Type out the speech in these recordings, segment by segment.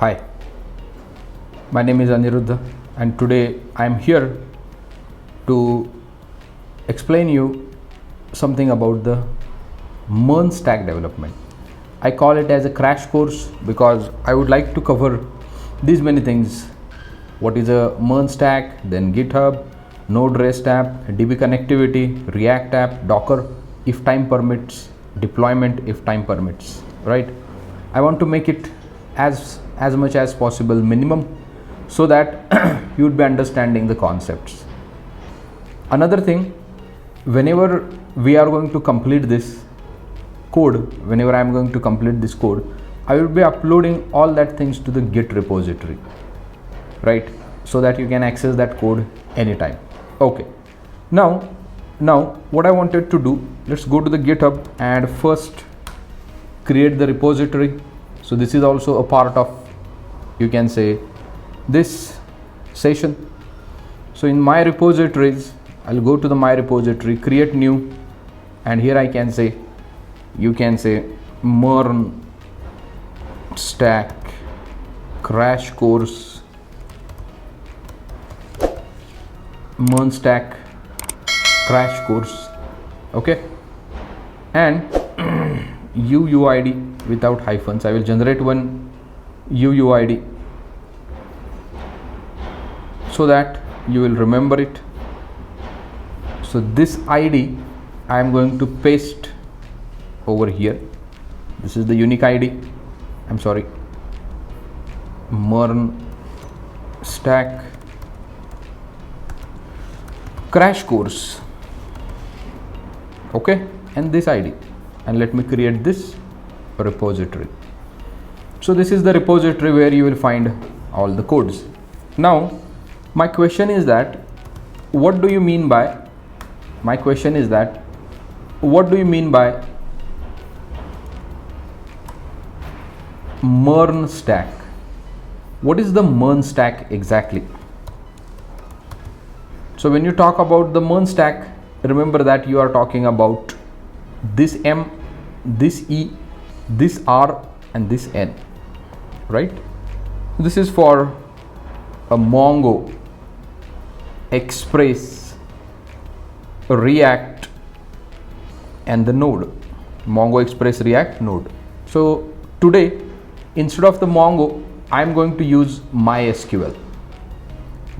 Hi, my name is Aniruddha and today I am here to explain you something about the MERN Stack Development. I call it as a crash course because I would like to cover these many things. What is a MERN Stack, then GitHub, nodejs app, DB connectivity, React app, Docker, if time permits, deployment if time permits, right? I want to make it as much as possible minimum so that you would be understanding the concepts. Another thing, whenever we are going to complete this code, whenever I am going to complete this code, I will be uploading all that things to the Git repository, right? So that you can access that code anytime. Okay, now what I wanted to do, let's go to the GitHub and first create the repository. So this is also a part of, you can say, this session. So in my repositories, I'll go to the my repository, create new, and here I can say, you can say MERN Stack crash course, MERN Stack crash course, okay, and UUID without hyphens. I will generate one UUID so that you will remember it. So this ID I am going to paste over here. This is the unique ID. I'm sorry, MERN Stack crash course, okay, and this ID, and let me create this repository. So this is the repository where you will find all the codes. Now my question is that what do you mean by MERN stack? What is the MERN stack exactly? So when you talk about the MERN stack, remember that you are talking about this M, this E, this R and this N, right? This is for a Mongo, Express, React and the node, Mongo, Express, React, node. So today, instead of the Mongo, I am going to use MySQL.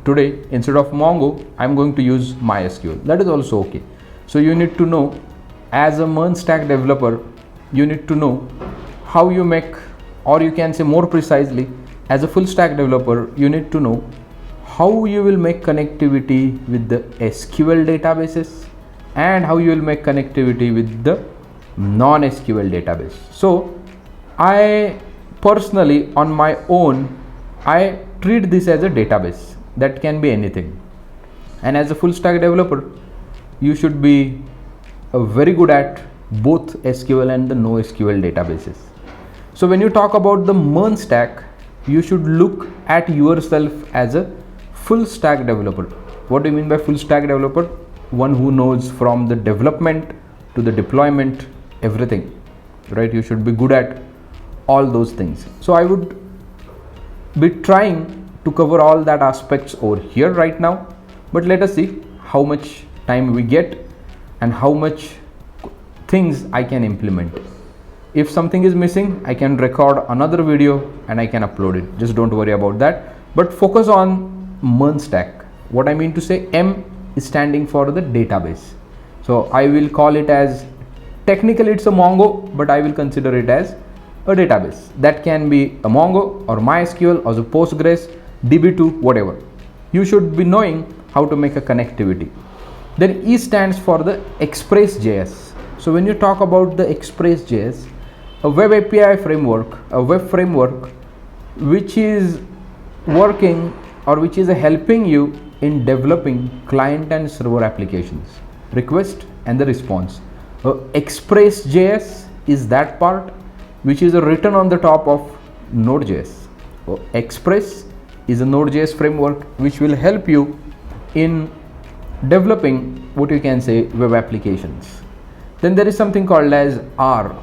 Today, instead of Mongo, I am going to use MySQL. That is also okay. So you need to know, as a MERN stack developer, you need to know how you make, or you can say more precisely, as a full stack developer, you need to know how you will make connectivity with the SQL databases and how you will make connectivity with the non-SQL database. So I personally, on my own, I treat this as a database that can be anything. And as a full stack developer, you should be very good at both SQL and the NoSQL databases. So when you talk about the MERN stack, you should look at yourself as a full stack developer. What do you mean by full stack developer? One who knows from the development to the deployment, everything, right? You should be good at all those things. So I would be trying to cover all that aspects over here right now, but let us see how much time we get and how much things I can implement. If something is missing, I can record another video and I can upload it. Just don't worry about that, but focus on MERN stack. What I mean to say, M is standing for the database. So I will call it as, technically it's a Mongo, but I will consider it as a database. That can be a Mongo or MySQL or a Postgres, DB2, whatever. You should be knowing how to make a connectivity. Then E stands for the Express.js. So when you talk about the Express.js, a web API framework, a web framework which is working or which is helping you in developing client and server applications, request and the response. Express.js is that part which is written on the top of Node.js. Express is a Node.js framework which will help you in developing what you can say web applications. Then there is something called as R.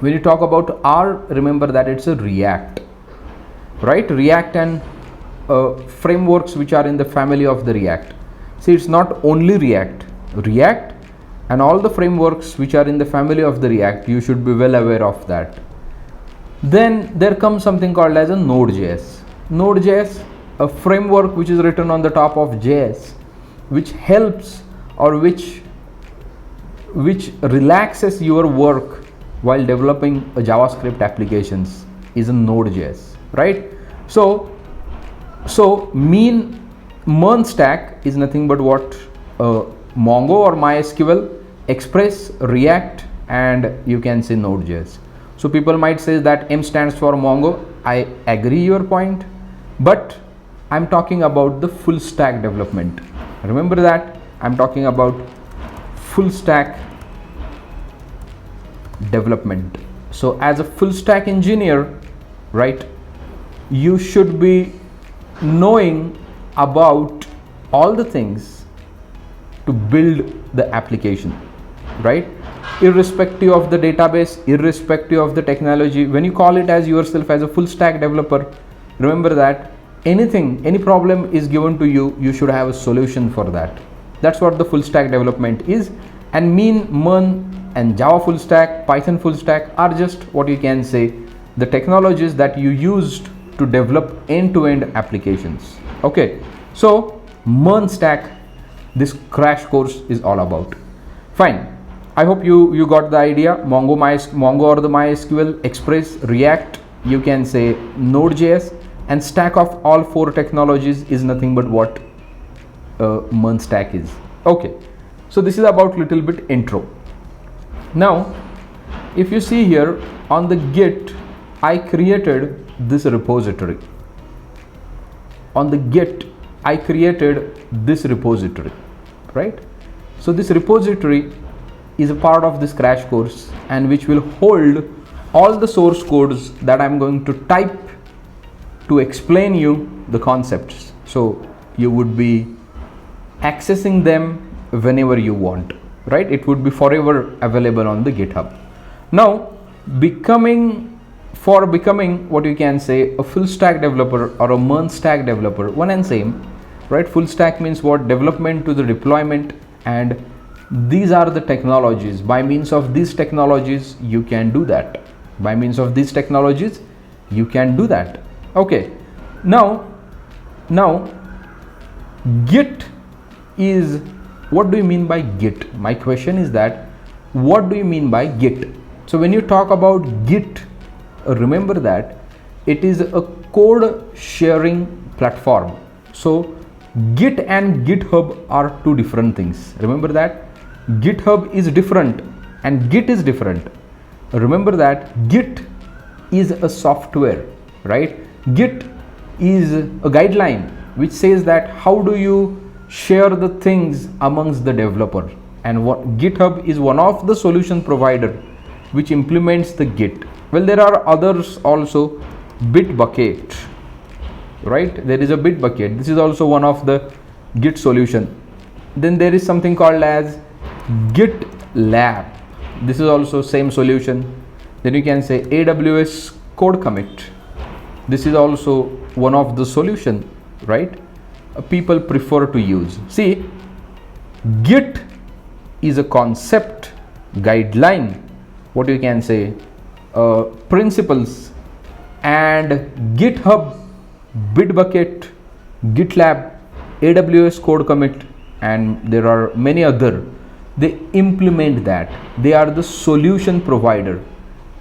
When you talk about R, remember that it's a React. right? React and frameworks which are in the family of the React. See, it's not only React and all the frameworks which are in the family of the React, you should be well aware of that. Then there comes something called as a nodejs. Nodejs, a framework which is written on the top of JS, which helps or which relaxes your work while developing a JavaScript applications, is a nodejs, right? So MERN stack is nothing but what Mongo or MySQL, Express, React, and you can say nodejs. So people might say that M stands for Mongo. I agree your point, but I'm talking about the full stack development. Remember that I'm talking about full stack development. So as a full stack engineer, right, you should be knowing about all the things to build the application, right? Irrespective of the database, irrespective of the technology, when you call it as yourself as a full stack developer, remember that any problem is given to you, you should have a solution for that. That's what the full stack development is. And MERN and Java full stack, Python full stack are just what you can say the technologies that you used to develop end-to-end applications. Okay, so MERN stack, this crash course is all about. Fine. I hope you got the idea. Mongo or the MySQL, Express, React, you can say Node.js, and stack of all four technologies is nothing but what MERN stack is. Okay, so this is about little bit intro. Now, if you see here on the Git, I created this repository. On the Git, I created this repository, right? So this repository is a part of this crash course and which will hold all the source codes that I'm going to type to explain you the concepts. So you would be accessing them whenever you want, right? It would be forever available on the GitHub. Now, becoming what you can say a full stack developer or a MERN stack developer, one and same, right? Full stack means what? Development to the deployment, and these are the technologies. By means of these technologies you can do that. By means of these technologies you can do that. Okay, now Git is, what do you mean by Git? My question is that what do you mean by Git? So when you talk about Git, remember that it is a code sharing platform. So Git and GitHub are two different things. Remember that GitHub is different and Git is different. Remember that Git is a software, right? Git is a guideline which says that how do you share the things amongst the developer, and what GitHub is one of the solution provider which implements the Git. Well, there are others also. Bitbucket, right? There is a Bitbucket. This is also one of the Git solution. Then there is something called as GitLab. This is also same solution. Then you can say AWS code commit. This is also one of the solution, right? People prefer to use. See, Git is a concept, guideline, what you can say, principles, and GitHub, Bitbucket, GitLab, AWS code commit, and there are many other. They implement that. They are the solution provider.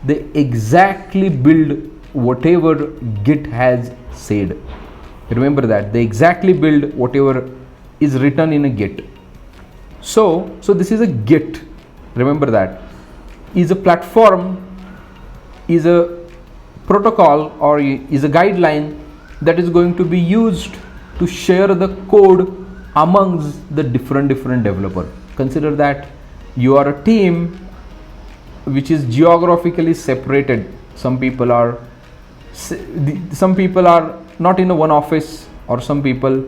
They exactly build whatever Git has said. Remember that they exactly build whatever is written in a Git. So this is a Git. Remember that is a platform, is a protocol, or is a guideline that is going to be used to share the code amongst the different developer. Consider that you are a team which is geographically separated. Some people are not in a one office, or some people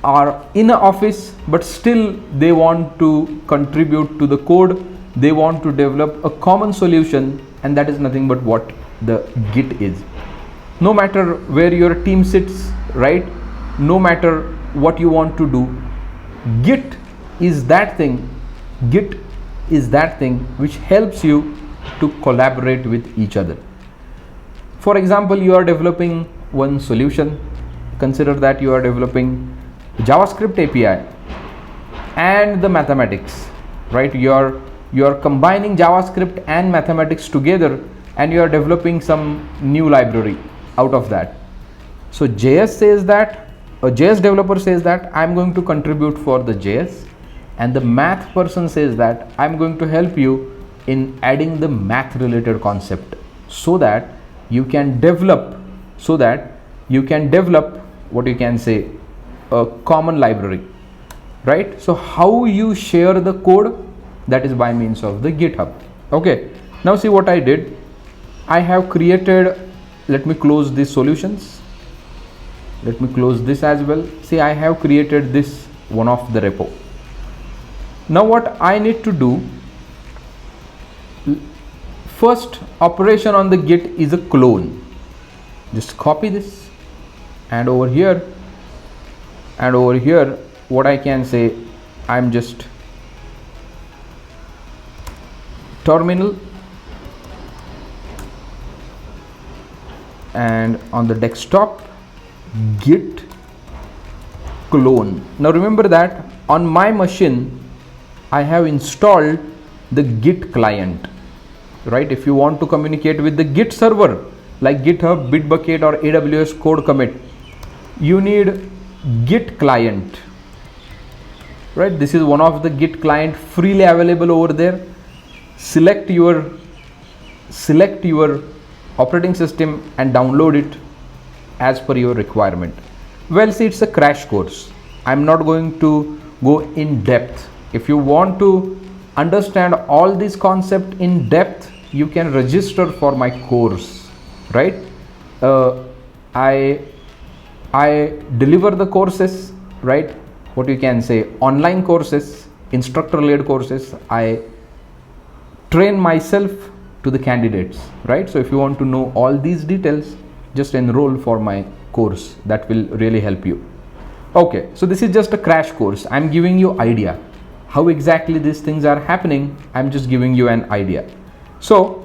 are in an office but still they want to contribute to the code. They want to develop a common solution, and that is nothing but what the Git is. no matter where your team sits, right? No matter what you want to do, Git is that thing which helps you to collaborate with each other. For example, you are developing one solution. Consider that you are developing JavaScript API and the mathematics, right? You are combining JavaScript and mathematics together, and you are developing some new library out of that. So JS says that, a JS developer says that I'm going to contribute for the JS, and the math person says that I'm going to help you in adding the math related concept, so that you can develop what you can say, a common library, right? So how you share the code, that is by means of the GitHub. Okay, now see what I did. I have created, let me close these solutions, let me close this as well. See, I have created this one of the repo. Now what I need to do, first operation on the Git is a clone. Just copy this, and over here what I can say, I'm just terminal, and on the desktop git clone. Now remember that on my machine I have installed the Git client, right? If you want to communicate with the Git server like GitHub, Bitbucket or AWS code commit, you need Git client, right? This is one of the Git client freely available over there. Select your operating system and download it as per your requirement. Well, see, it's a crash course. I'm not going to go in depth. If you want to understand all these concepts in depth, you can register for my course, right? I deliver the courses, right? What you can say, online courses, instructor led courses. I train myself to the candidates, right? So if you want to know all these details, just enroll for my course. That will really help you. Okay, so this is just a crash course. I'm giving you idea how exactly these things are happening. I'm just giving you an idea. So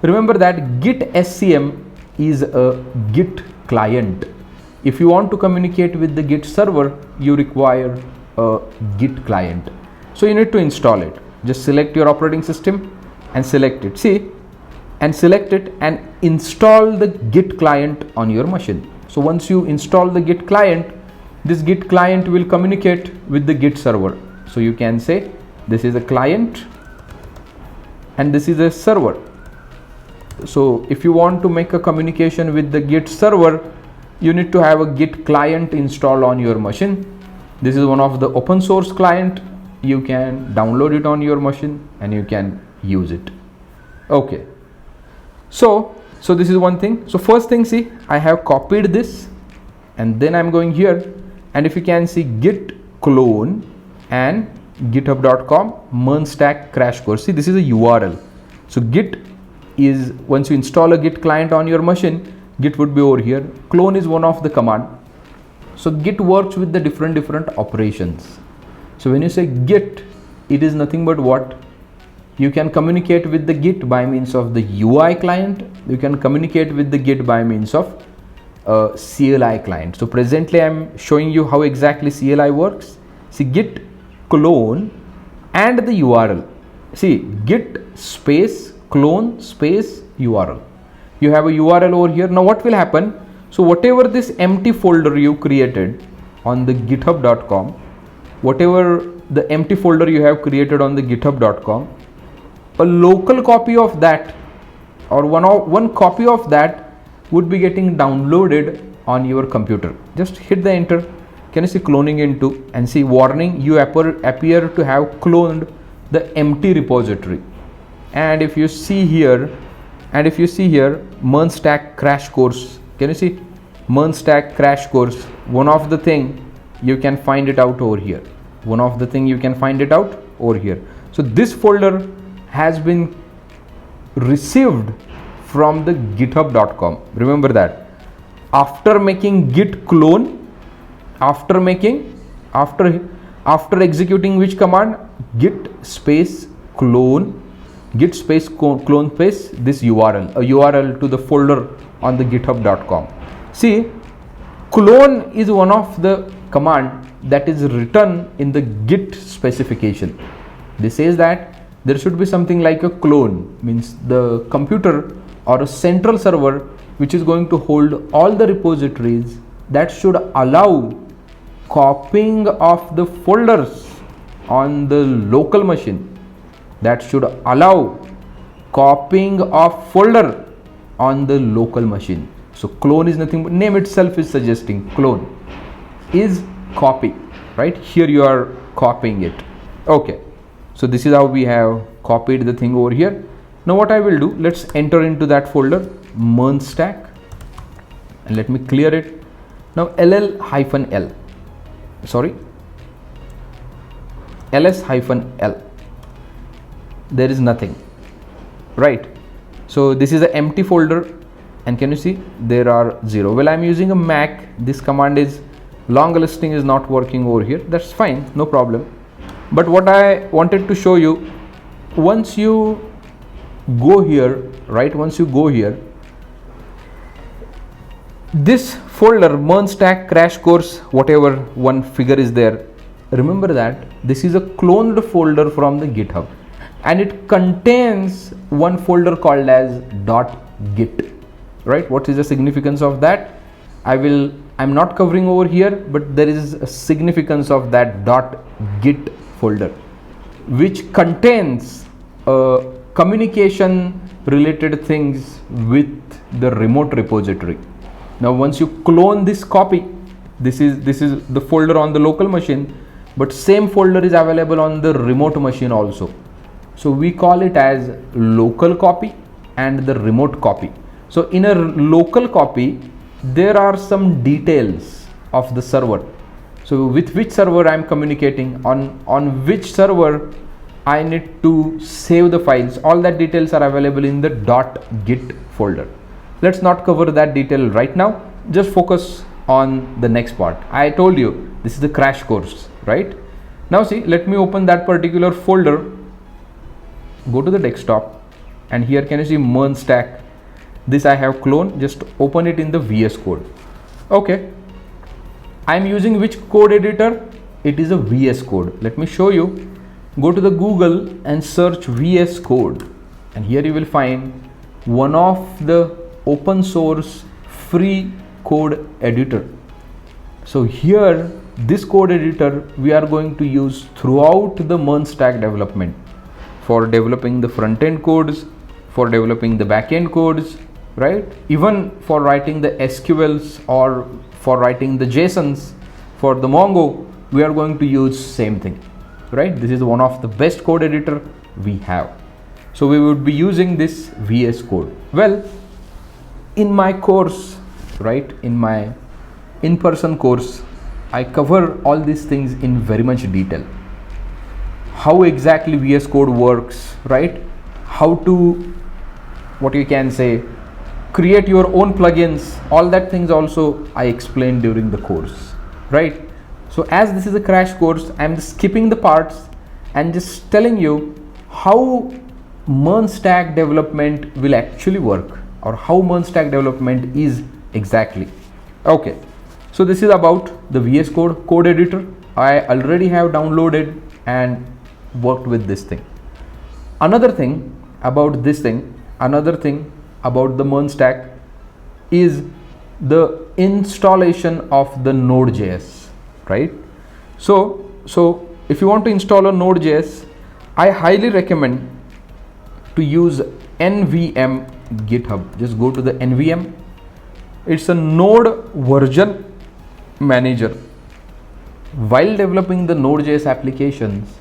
remember that Git SCM is a Git client. If you want to communicate with the Git server, you require a Git client. So you need to install it. Just select your operating system and select it. See, and select it and install the Git client on your machine. So once you install the Git client, this Git client will communicate with the Git server. So you can say this is a client and this is a server. So if you want to make a communication with the Git server, you need to have a Git client installed on your machine. This is one of the open source client. You can download it on your machine and you can use it. Okay, so this is one thing. So first thing, see, I have copied this and then I'm going here, and if you can see git clone and github.com MERN Stack crash course. See, this is a URL. So Git is, once you install a Git client on your machine, Git would be over here. Clone is one of the command. So Git works with the different operations. So when you say Git, it is nothing but what? You can communicate with the Git by means of the UI client. You can communicate with the Git by means of CLI client. So presently I'm showing you how exactly CLI works. See, Git clone and the URL. See, Git space clone space URL. You have a URL over here. Now what will happen? So whatever this empty folder you created on the github.com, whatever the empty folder you have created on the github.com, a local copy of that or one copy of that would be getting downloaded on your computer. Just hit the enter. Can you see cloning into, and see warning, you appear to have cloned the empty repository. And if you see here, MERN Stack crash course, can you see MERN Stack crash course? One of the thing you can find it out over here. So this folder has been received from the github.com. Remember that. After making git clone, after executing which command? Git space clone, git space clone space this URL, a URL to the folder on the github.com. See, clone is one of the command that is written in the git specification. This says that there should be something like a clone, means the computer or a central server which is going to hold all the repositories, that should allow copying of the folders on the local machine, that should allow copying of folder on the local machine. So clone is nothing but, name itself is suggesting clone is copy, right? Here you are copying it. Okay, so this is how we have copied the thing over here. Now what I will do, let's enter into that folder MERN Stack and let me clear it. Now ls-l, ls-l, there is nothing, right? So this is an empty folder, and can you see there are 0. Well, I'm using a Mac. This command is long listing is not working over here. That's fine, no problem. But what I wanted to show you, once you go here, right, once you go here, this folder MERN Stack crash course, whatever one figure is there, remember that this is a cloned folder from the GitHub, and it contains one folder called as .git, right? What is the significance of that? I'm not covering over here, but there is a significance of that .git folder, which contains communication related things with the remote repository. Now once you clone this copy, this is the folder on the local machine, but same folder is available on the remote machine also. So we call it as local copy and the remote copy. So in a local copy, there are some details of the server. So with which server I am communicating, on which server I need to save the files, all that details are available in the .git folder. Let's not cover that detail right now, just focus on the next part. I told you this is the crash course, right? Now see, let me open that particular folder, go to the desktop, and here can you see MERN Stack. This I have cloned, just open it in the VS Code. Okay, I am using which code editor? It is a VS Code. Let me show you. Go to the Google and search VS Code, and here you will find one of the open source free code editor. So here this code editor we are going to use throughout the MERN Stack development, for developing the front end codes, for developing the back end codes, right? Even for writing the SQLs or for writing the JSONs for the Mongo, we are going to use same thing, right? This is one of the best code editor we have. So we would be using this VS Code. Well, in my course, right, in my in-person course, I cover all these things in very much detail. How exactly VS Code works, right? How to, what you can say, create your own plugins, all that things also I explained during the course, right? So as this is a crash course, I'm just skipping the parts and just telling you how MERN Stack development will actually work, or how MERN Stack development is exactly. Okay, so this is about the VS Code code editor. I already have downloaded and worked with this thing. Another thing about this thing, another thing about the MERN Stack is the installation of the nodejs, right? So if you want to install a nodejs, I highly recommend to use nvm GitHub. Just go to the nvm. It's a node version manager. While developing the nodejs applications,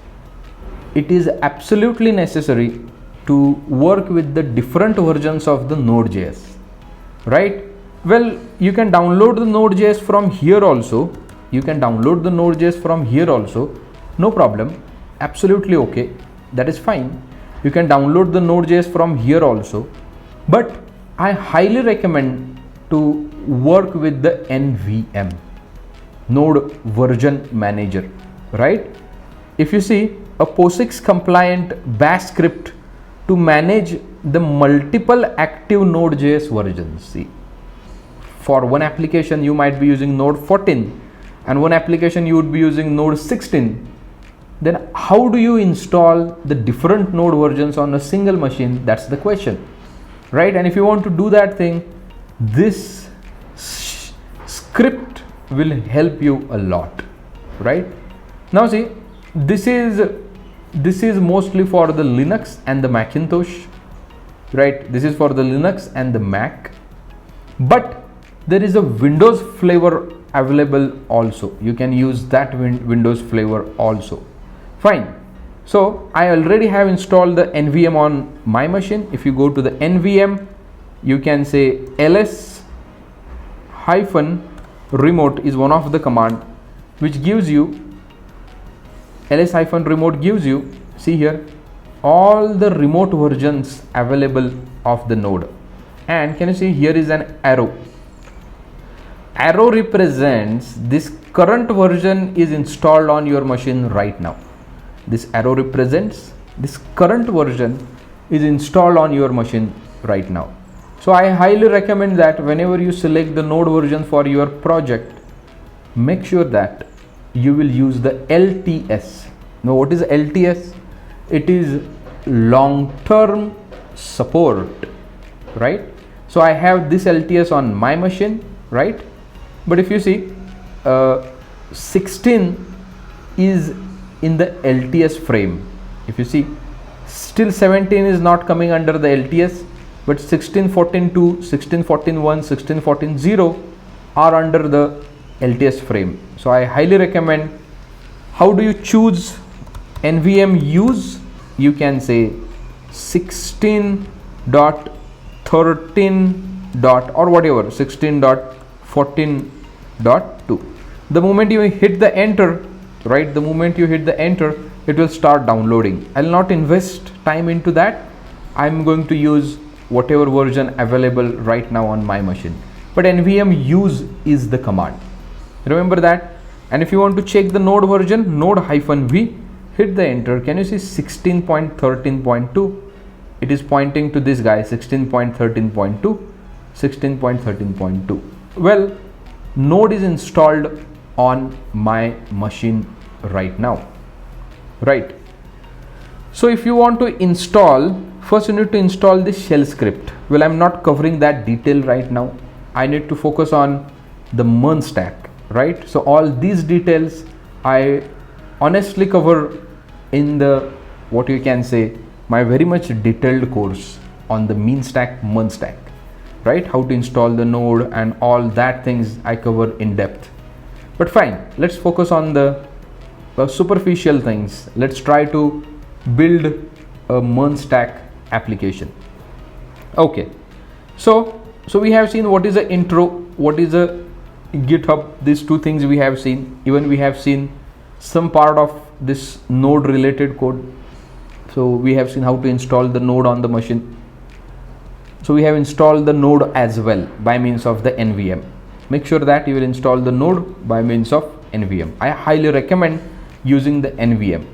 it is absolutely necessary to work with the different versions of the nodejs, right? Well, you can download the nodejs from here also. You can download the nodejs from here also, no problem, absolutely okay, that is fine. You can download the nodejs from here also, but I highly recommend to work with the NVM, Node Version Manager, right? If you see a POSIX compliant bash script to manage the multiple active Node.js versions. See, for one application you might be using Node 14 and one application you would be using Node 16. Then how do you install the different Node versions on a single machine? That's the question, right? And if you want to do that thing, this script will help you a lot, right? Now see, this is mostly for the Linux and the Macintosh, right? This is for the Linux and the Mac, but there is a Windows flavor available also. You can use that Windows flavor also. Fine. So I already have installed the NVM on my machine. If you go to the NVM, you can say ls-remote is one of the command which gives you ls-remote gives you, see here, all the remote versions available of the node. And can you see here is an arrow. Arrow represents this current version is installed on your machine right now. This arrow represents this current version is installed on your machine right now. So I highly recommend that whenever you select the node version for your project, make sure that you will use the LTS. Now what is LTS? It is long-term support, right? So I have this LTS on my machine, right? But if you see 16 is in the LTS frame. If you see, still 17 is not coming under the LTS, but 16.14.2, 16.14.1, 16.14.0 are under the LTS frame. So I highly recommend. How do you choose NVM use? You can say 16.13. or whatever, 16.14.2. The moment you hit the enter, right, the moment you hit the enter, it will start downloading. I'll not invest time into that. I'm going to use whatever version available right now on my machine, but NVM use is the command, remember that. And if you want to check the node version, node-v, hit the enter. Can you see 16.13.2? It is pointing to this guy, 16.13.2, 16.13.2. well, node is installed on my machine right now, right? So if you want to install, first you need to install this shell script. Well, I'm not covering that detail right now. I need to focus on the MERN stack, right? So all these details I honestly cover in the, what you can say, my very much detailed course on the MERN stack, right? How to install the node and all that things I cover in depth. But fine, let's focus on the superficial things. Let's try to build a MERN stack application. Okay, so we have seen what is the intro, what is a GitHub. These two things we have seen. Even we have seen some part of this node related code. So we have seen how to install the node on the machine. So we have installed the node as well by means of the NVM. Make sure that you will install the node by means of NVM. I highly recommend using the NVM.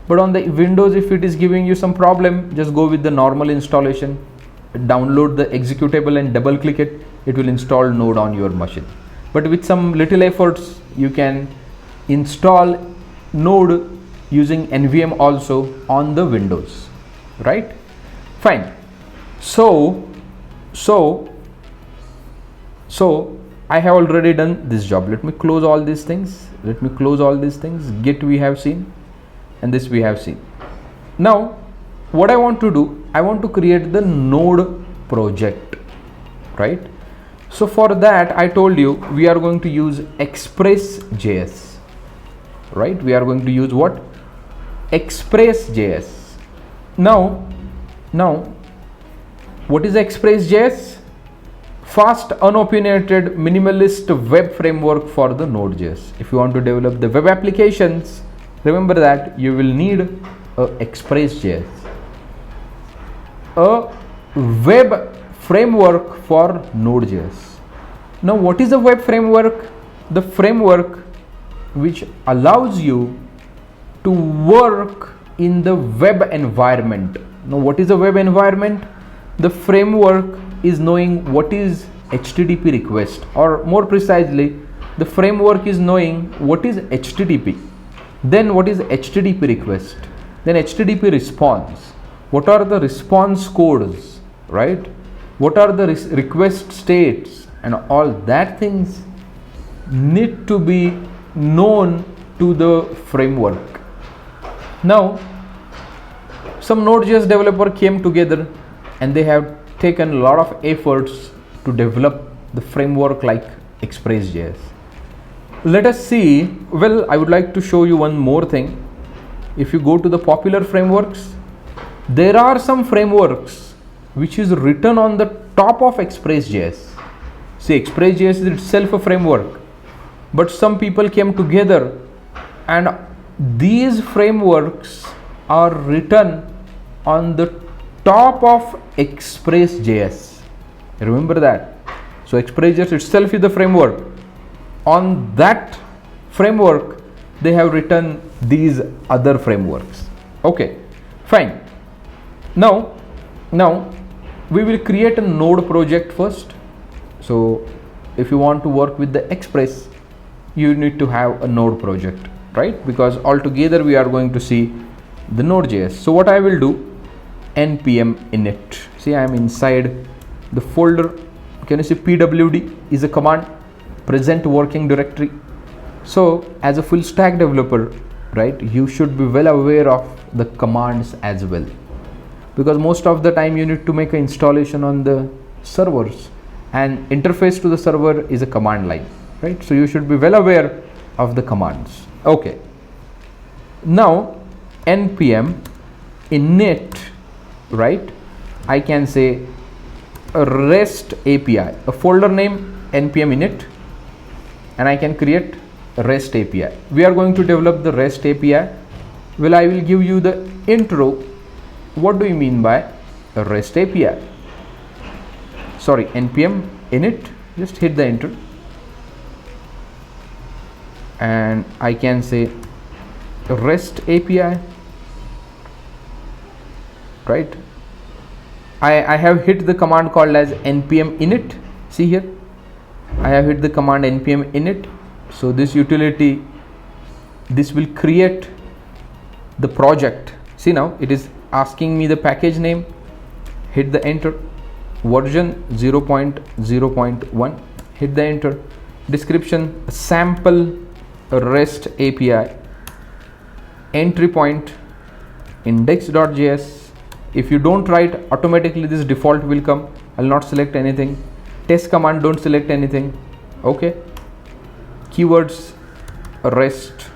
But on the Windows, if it is giving you some problem, just go with the normal installation. Download the executable and double click it. It will install node on your machine. But with some little efforts, you can install node using NVM also on the Windows, right? Fine. So I have already done this job. Let me close all these things. Git we have seen, and this we have seen. Now what I want to do, I want to create the node project, right? So for that, I told you we are going to use Express.js, right? We are going to use what? Express.js. Now what is Express.js? Fast, unopinionated, minimalist web framework for the Node.js. If you want to develop the web applications, remember that you will need a Express.js. A web framework for Node.js. Now what is a web framework? The framework which allows you to work in the web environment. Now what is a web environment? The framework is knowing what is HTTP request, or more precisely, the framework is knowing what is HTTP, then what is HTTP request, then HTTP response, what are the response codes, right? What are the request states, and all that things need to be known to the framework. Now some Node.js developer came together and they have taken a lot of efforts to develop the framework like Express.js. Let us see. Well, I would like to show you one more thing. If you go to the popular frameworks, there are some frameworks which is written on the top of Express.js. See, Express.js is itself a framework, but some people came together and these frameworks are written on the top of Express.js. Remember that. So Express.js itself is the framework. On that framework they have written these other frameworks. Okay, fine. Now we will create a node project first. So if you want to work with the Express, you need to have a node project, right? Because altogether we are going to see the Node.js. So what I will do, npm init. See, I am inside the folder. Can you see pwd is a command, present working directory. So as a full stack developer, right, you should be well aware of the commands as well, because most of the time you need to make an installation on the servers and interface to the server is a command line, right? So you should be well aware of the commands. Okay, now npm init, right, I can say a REST API, a folder name npm init, and I can create a REST API. We are going to develop the REST API. Well, I will give you the intro. What do you mean by a REST API? Sorry, npm init, just hit the enter, and I can say REST API, right? I have hit the command called as npm init. See here, I have hit the command npm init. So this utility, this will create the project. See, now it is asking me the package name, hit the enter, version 0.0.1, hit the enter, description sample REST API, entry point index.js. If you don't write, automatically this default will come. I'll not select anything. Test command, don't select anything. Okay, keywords REST,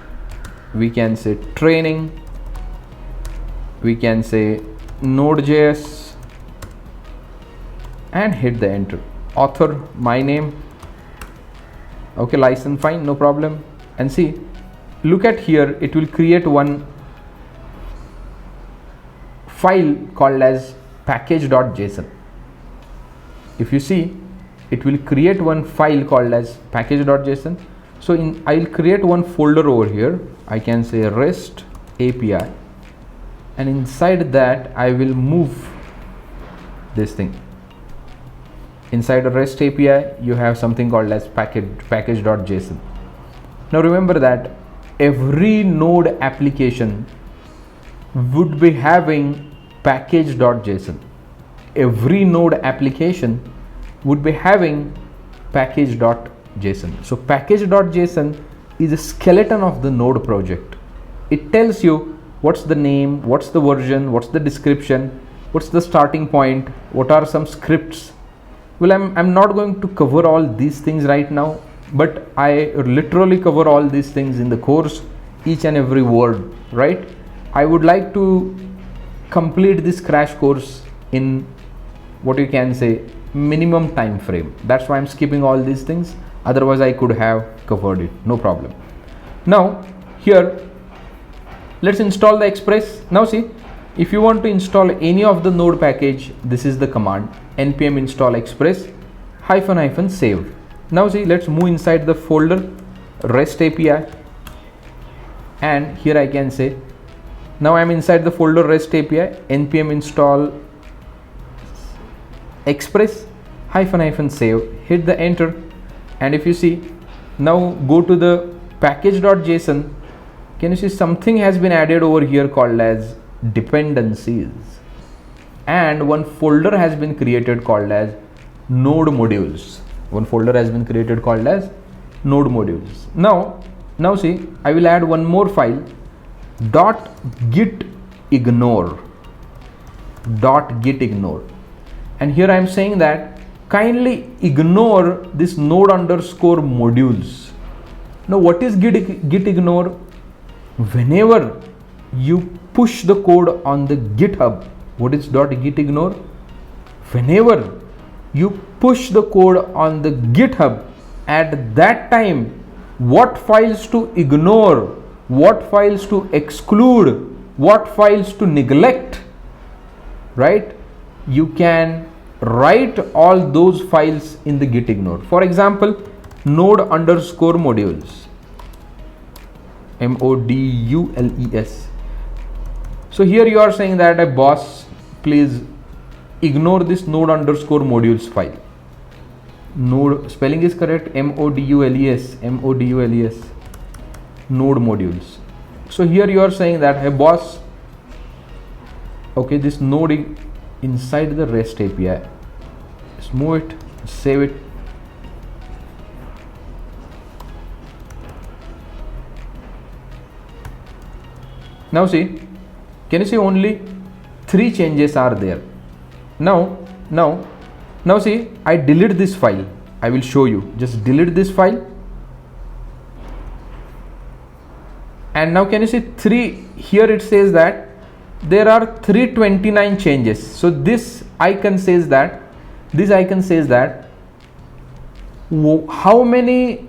we can say training, we can say nodejs, and hit the enter. Author, my name. Okay, license, fine, no problem. And see, look at here, it will create one file called as package.json. If you see, it will create one file called as package.json. So I'll create one folder over here. I can say REST API, and inside that I will move this thing. Inside a REST API you have something called as package.json. Now remember that every node application would be having package.json. Every node application would be having package.json. So package.json is a skeleton of the node project. It tells you what's the name, what's the version, what's the description, what's the starting point, what are some scripts. Well, I'm not going to cover all these things right now, but I literally cover all these things in the course, each and every word, right? I would like to complete this crash course in what you can say minimum time frame. That's why I'm skipping all these things. Otherwise I could have covered it, no problem. Now here let's install the Express. Now see, If you want to install any of the node package, this is the command npm install express -- save. Now see, let's move inside the folder REST API, and here I can say, now I'm inside the folder REST API, npm install express -- save, hit the enter, and if you see, now go to the package.json. Can you see something has been added over here called as dependencies, and one folder has been created called as node modules. One folder has been created called as node modules. Now see, I will add one more file, .git ignore, and here I am saying that kindly ignore this node underscore modules. Now what is git ignore? Whenever you push the code on the GitHub, what is .git ignore? Whenever you push the code on the GitHub, at that time what files to ignore, what files to exclude, what files to neglect, right? You can write all those files in the git ignore. For example, node underscore modules, modules. So here you are saying that, boss, please ignore this node underscore modules file. Node spelling is correct, modules, node modules. So here you are saying that, hey boss, okay, this node inside the REST API, just move it, save it. Now see, can you see only 3 changes are there. Now see, I delete this file. I will show you. Just delete this file, and now can you see 3 here? It says that there are 329 changes. So this icon says that how many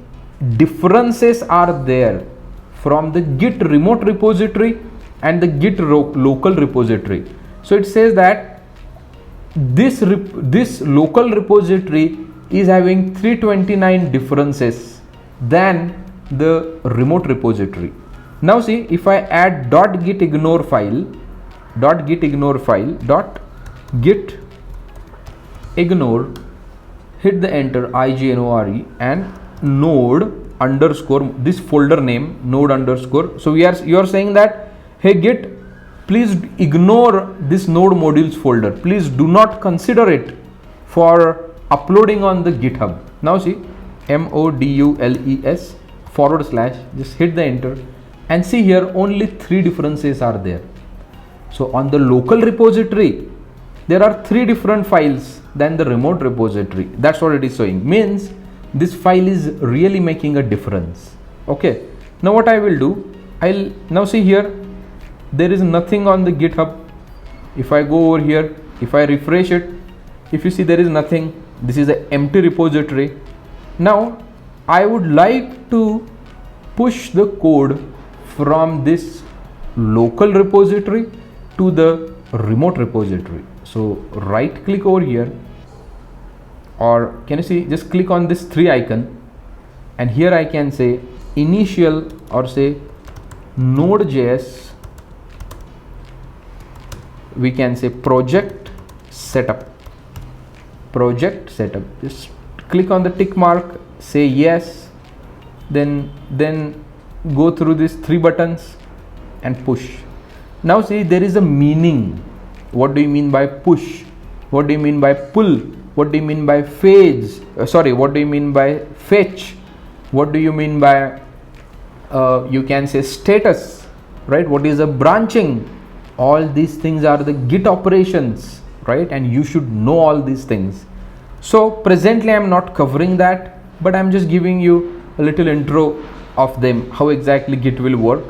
differences are there from the Git remote repository and the Git local repository. So it says that this local repository is having 329 differences than the remote repository. Now see, if I add .git ignore file, git ignore, hit the enter, ignore, and node underscore, this folder name node underscore. So you are saying that, hey Git, please ignore this node modules folder. Please do not consider it for uploading on the GitHub. Now see, modules /, just hit the enter, and see here only 3 differences are there. So on the local repository, there are 3 different files than the remote repository. That's what it is showing. Means this file is really making a difference. Okay. Now what I will do, I'll now see here, there is nothing on the GitHub. If I go over here, if I refresh it, if you see there is nothing, this is an empty repository. Now I would like to push the code from this local repository to the remote repository. So right click over here, or can you see, just click on this 3 icon, and here I can say initial, or say nodejs, we can say project setup. Just click on the tick mark, say yes, then go through these 3 buttons and push. Now see, there is a meaning. What do you mean by push? What do you mean by pull? What do you mean by phase? What do you mean by fetch? What do you mean by you can say status, right? What is a branching? All these things are the Git operations, right? And you should know all these things. So presently I am not covering that, but I am just giving you a little intro of them, how exactly Git will work.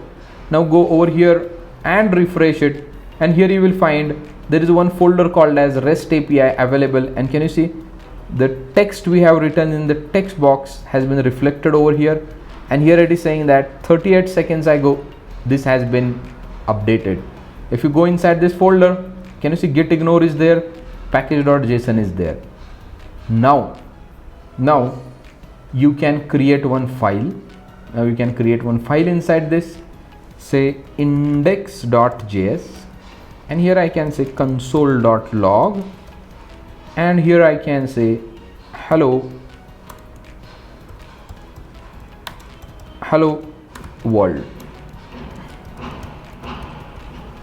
Now go over here and refresh it, and here you will find there is one folder called as REST API available, and can you see the text we have written in the text box has been reflected over here, and here it is saying that 38 seconds ago this has been updated. If you go inside this folder, can you see git ignore is there, package.json is there. Now you can create one file. Now you can create one file inside this, say index.js, and here I can say console.log, and here I can say hello world.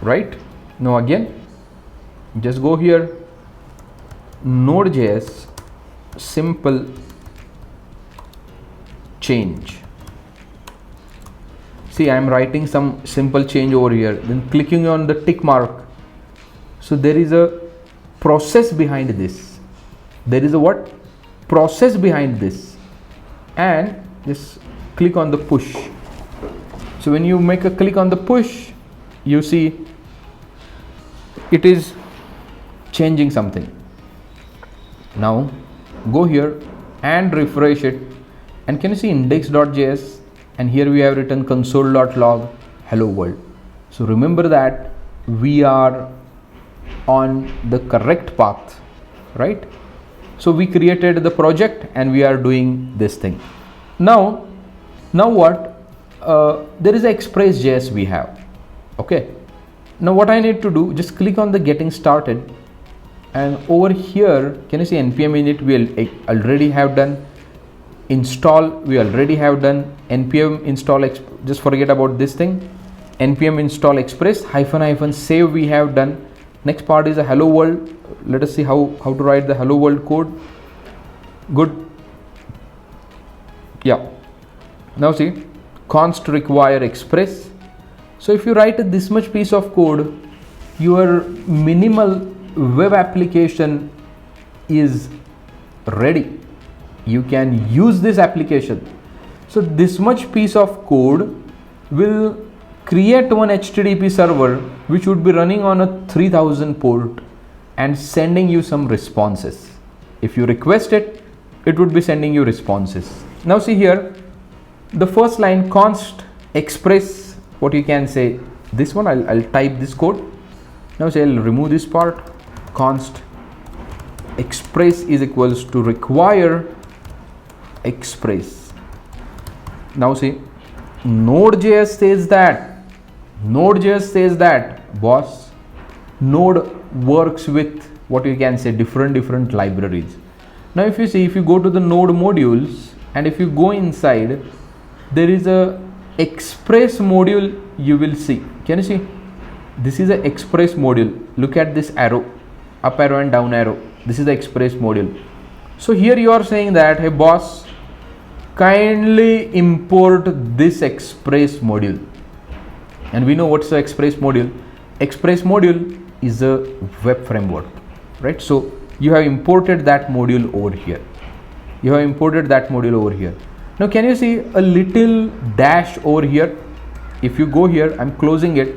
Right now again, just go here, nodejs simple change. See, I am writing some simple change over here, then clicking on the tick mark. So there is a process behind this. There is a what? Process behind this. And just click on the push. So when you make a click on the push, you see it is changing something. Now go here and refresh it, and can you see index.js, and here we have written console.log hello world. So remember that we are on the correct path, right? So we created the project and we are doing this thing. Now what? There is express.js we have. Okay, now what I need to do, just click on the getting started, and over here can you see npm init we already have done, install we already have done, npm install just forget about this thing, npm install express -- save we have done. Next part is a hello world. Let us see how to write the hello world code. Good. Yeah, now see const require express. So if you write this much piece of code, your minimal web application is ready. You can use this application. So this much piece of code will create one HTTP server which would be running on a 3000 port and sending you some responses. If you request it, it would be sending you responses. Now see here, the first line const express, what you can say, this one I'll type this code. Now say I'll remove this part, const express is equals to require express. Now see nodejs says that boss, node works with what you can say different libraries. Now if you see, if you go to the node modules and if you go inside, there is a express module you will see. Can you see? This is an express module. Look at this arrow, up arrow and down arrow. This is the express module. So here you are saying that, hey boss, kindly import this express module. And we know what's the express module. Express module is a web framework, right? So you have imported that module over here. Now can you see a little dash over here? If you go here, I'm closing it.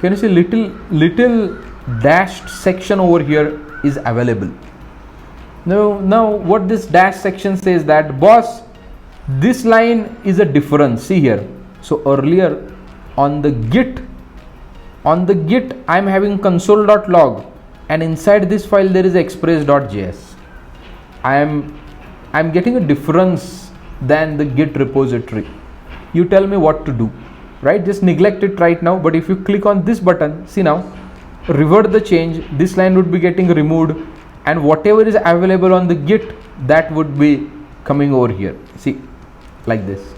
Can you see little dashed section over here is available? Now what this dash section says that, boss, this line is a difference. See here. So earlier on the git I'm having console.log, and inside this file there is express.js. I'm getting a difference than the git repository. You tell me what to do, right? Just neglect it right now. But if you click on this button, see now, revert the change, this line would be getting removed, and whatever is available on the git, that would be coming over here. See, like this.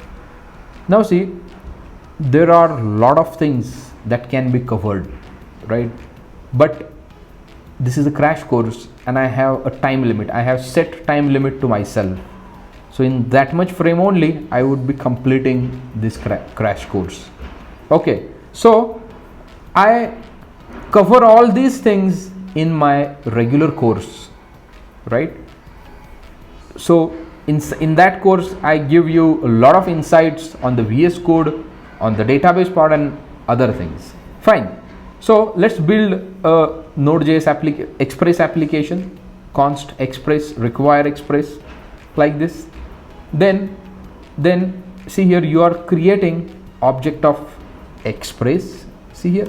Now see, there are a lot of things that can be covered, right? But this is a crash course and I have a time limit. I have set time limit to myself. So in that much frame only, I would be completing this crash course. Okay, so I cover all these things in my regular course, right? So in that course, I give you a lot of insights on the VS Code, on the database part and other things. Fine. So let's build a Node.js express application, const express, require express, like this. Then see here, you are creating object of express. See here,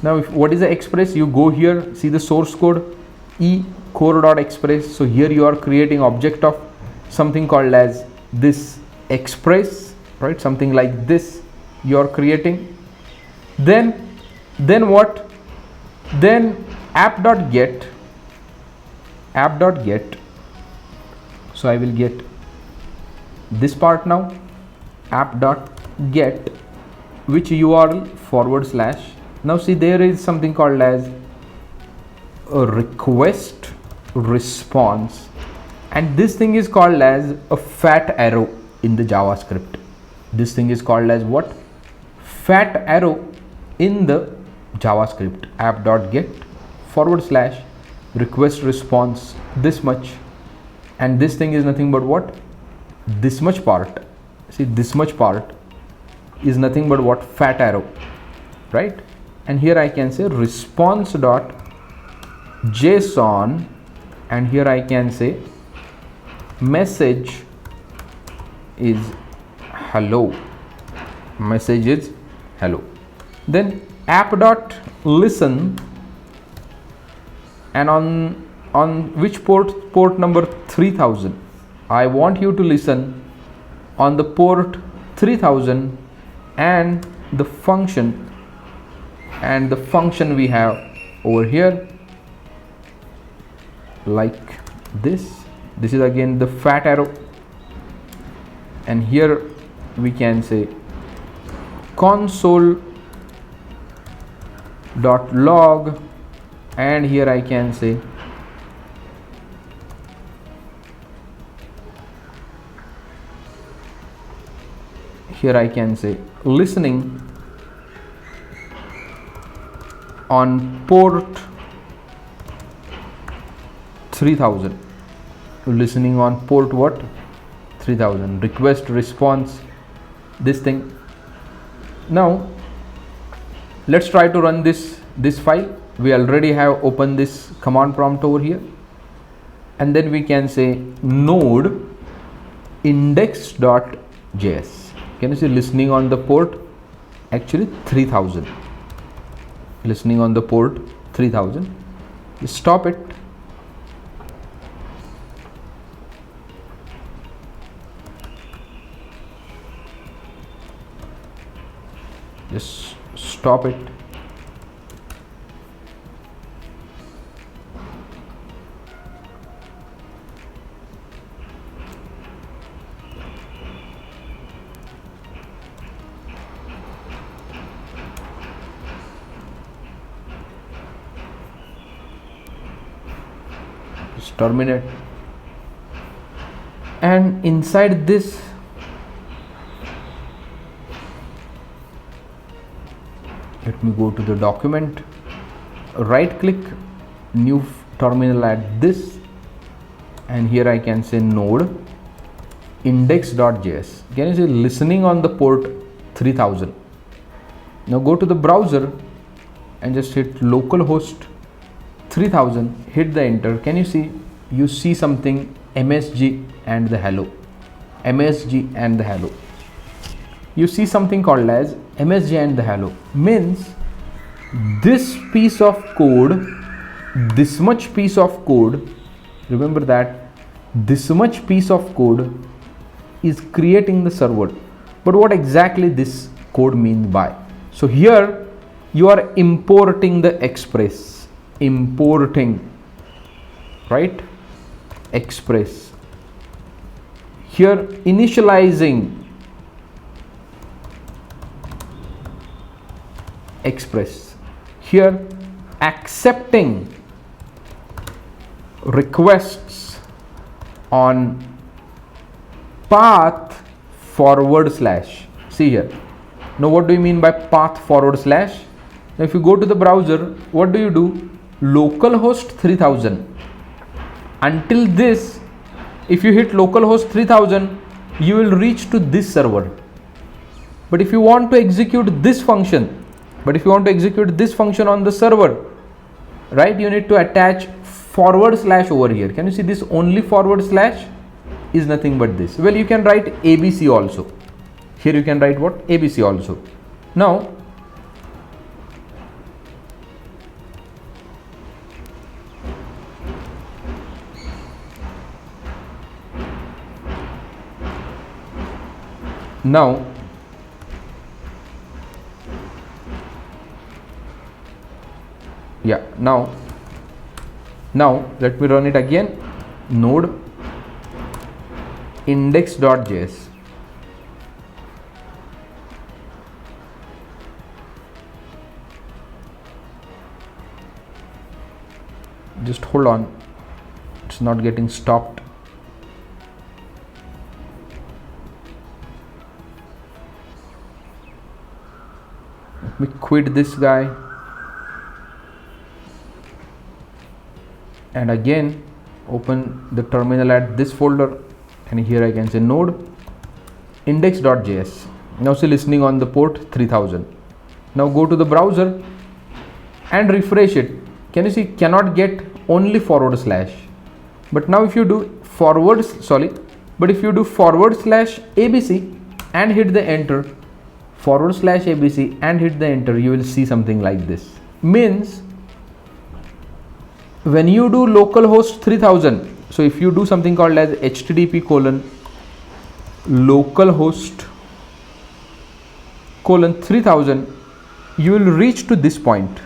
Now what is the express? You go here, see the source code, e core.express. So here you are creating object of something called as this express, right? Something like this you are creating. Then what? Then app.get. So I will get this part now, app.get, which URL / now see there is something called as a request response, and this thing is called as a fat arrow in the JavaScript. This thing is called as what? Fat arrow in the JavaScript. App.get / request response, this much, and this thing is nothing but what? This much part. See, this much part is nothing but what? Fat arrow, right? And here I can say response.json, and here I can say message is hello. Message is hello. Then app.listen, and on which port number 3000. I want you to listen on the port 3000, and the function we have over here like this. This is again the fat arrow, and here we can say console.log, and here I can say listening on port 3000. Listening on port what? 3000. Request response, this thing. Now let's try to run this file. We already have opened this command prompt over here, and then we can say node index.js. Can you see listening on the port? Actually 3000. Listening on the port 3000. Stop it. Just stop it. Just terminate. And inside this, let me go to the document, right click, new terminal at this, and here I can say node index.js. Can you see listening on the port 3000? Now go to the browser and just hit localhost 3000, hit the enter. Can you see? You see something MSG and the hello. MSG and the hello. You see something called as MSG and the hello, means this piece of code, this much piece of code, remember that this much piece of code is creating the server. But what exactly this code means by? So here you are importing the express, importing, right? Express. Here initializing express. Here accepting requests on path / see here. Now what do you mean by path /? Now if you go to the browser, what do? Localhost 3000. Until this, if you hit localhost 3000, you will reach to this server. But if you want to execute this function, on the server, right, you need to attach / over here. Can you see this only / is nothing but this? Well, you can write ABC also. Here you can write what? ABC also. Now Now let me run it again. Node index.js. Just hold on, it's not getting stopped. Let me quit this guy and again open the terminal at this folder, and here I can say node index.js. Now see, listening on the port 3000. Now go to the browser and refresh it. Can you see, cannot get only /, but now if you do /abc and hit the enter, /abc and hit the enter, you will see something like this. Means when you do localhost 3000, so if you do something called as http://localhost:3000, you will reach to this point.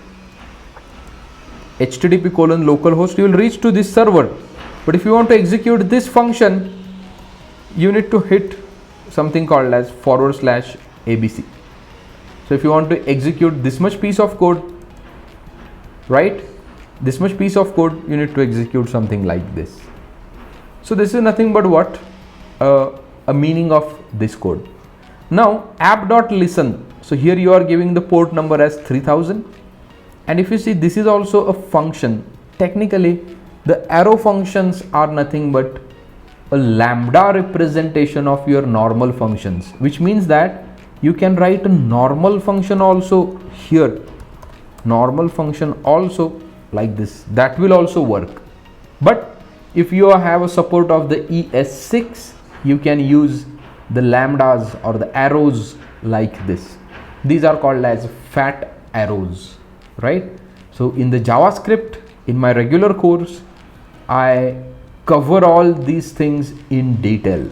http://localhost, you will reach to this server. But if you want to execute this function, you need to hit something called as /abc. So if you want to execute this much piece of code, right, this much piece of code, you need to execute something like this. So this is nothing but what a meaning of this code. Now app.listen, so here you are giving the port number as 3000, and if you see, this is also a function. Technically the arrow functions are nothing but a lambda representation of your normal functions, which means that you can write a normal function also here, normal function also like this, that will also work. But if you have a support of the ES6, you can use the lambdas or the arrows like this. These are called as fat arrows, right? So in the JavaScript, in my regular course, I cover all these things in detail.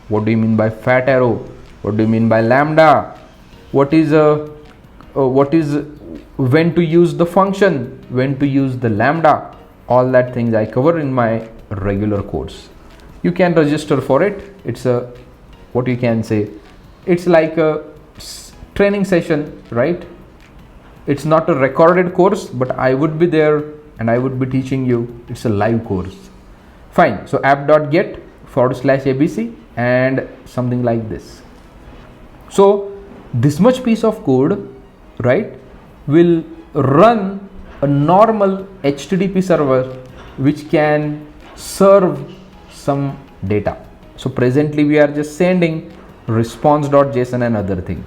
What do you mean by fat arrow? What do you mean by lambda? What is when to use the function, when to use the lambda? All that things I cover in my regular course. You can register for it. It's a, what you can say, it's like a training session, right? It's not a recorded course, but I would be there and I would be teaching you. It's a live course. Fine. So app.get /abc and something like this. So this much piece of code, right, will run a normal HTTP server which can serve some data. So presently we are just sending response.json and other thing.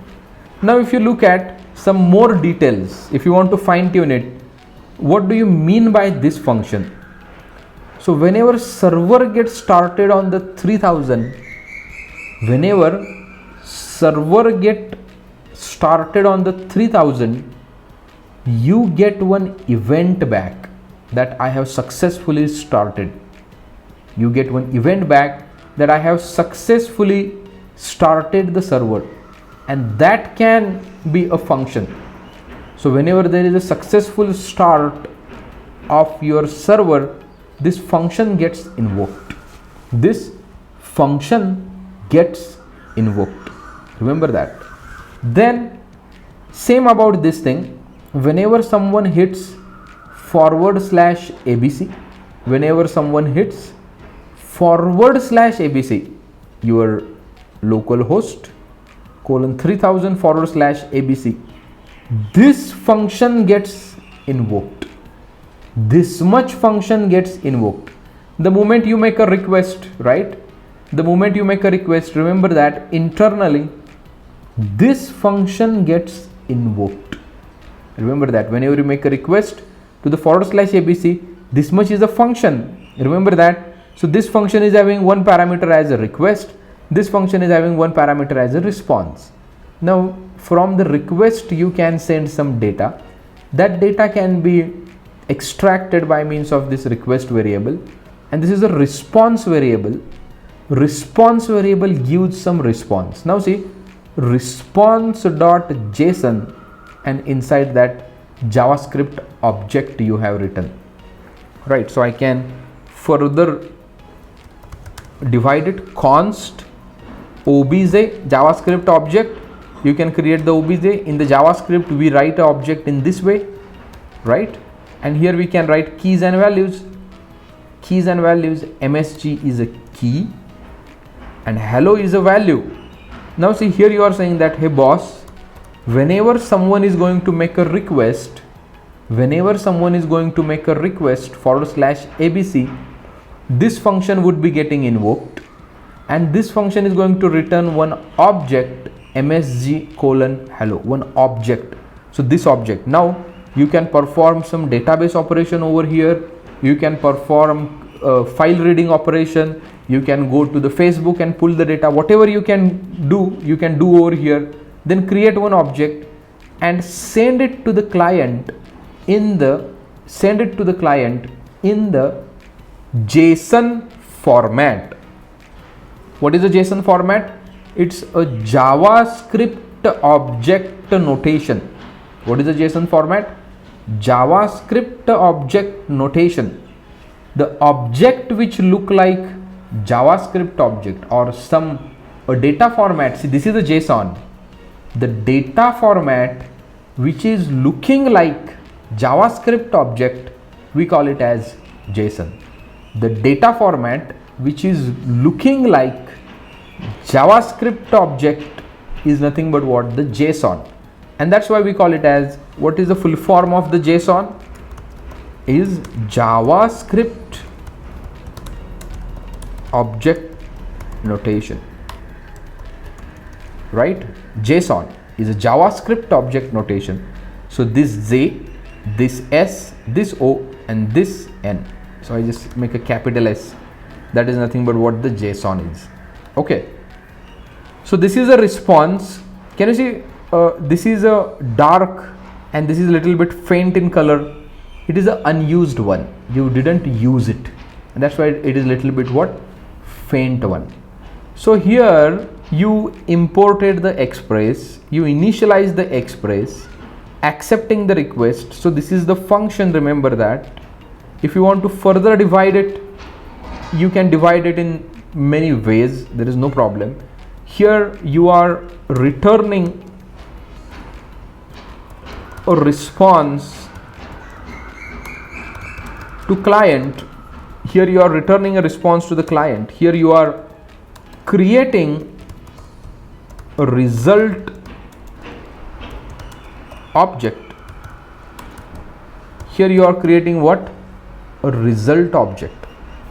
Now if you look at some more details, if you want to fine tune it, what do you mean by this function? So whenever server gets started on the 3000, whenever server get started on the 3000, you get one event back that I have successfully started. You get one event back that I have successfully started the server, and that can be a function. So whenever there is a successful start of your server, this function gets invoked. This function gets invoked. Remember that. Then same about this thing. Whenever someone hits /abc, whenever someone hits /abc, your localhost :3000 /abc, this function gets invoked. This much function gets invoked. The moment you make a request, right? The moment you make a request, remember that internally this function gets invoked. Remember that whenever you make a request to the /abc, this much is a function. Remember that. So this function is having one parameter as a request. This function is having one parameter as a response. Now from the request you can send some data. That data can be extracted by means of this request variable, and this is a response variable. Response variable gives some response. Now see, response.json, and inside that JavaScript object you have written, right? So I can further divide it. Const obj JavaScript object, you can create the obj. In the JavaScript we write an object in this way, right? And here we can write keys and values. Keys and values, msg is a key and hello is a value. Now see, here you are saying that, hey boss, whenever someone is going to make a request, /abc, this function would be getting invoked, and this function is going to return one object, msg:hello, one object. So this object, now you can perform some database operation over here, you can perform file reading operation, you can go to the Facebook and pull the data, whatever you can do over here. Then create one object and send it to the client in the JSON format. What is the JSON format? It's a JavaScript object notation. What is the JSON format? JavaScript object notation. The object which look like JavaScript object or a data format. See, this is the JSON. The data format which is looking like JavaScript object, we call it as JSON. The data format which is looking like JavaScript object is nothing but what? The JSON. And that's why we call it as, what is the full form of the JSON? Is JavaScript object notation, right? JSON is a JavaScript object notation. So this J, this S, this O, and this N. So I just make a capital S. That is nothing but what the JSON is. Okay. So this is a response. Can you see? This is a dark and this is a little bit faint in color. It is an unused one. You didn't use it, and that's why it is a little bit what? Faint one. So here you imported the express, you initialize the express, accepting the request. So this is the function, remember that. If you want to further divide it, you can divide it in many ways, there is no problem. Here you are returning a response to client. Here you are returning a response to the client. Here you are creating a result object. Here you are creating what? A result object.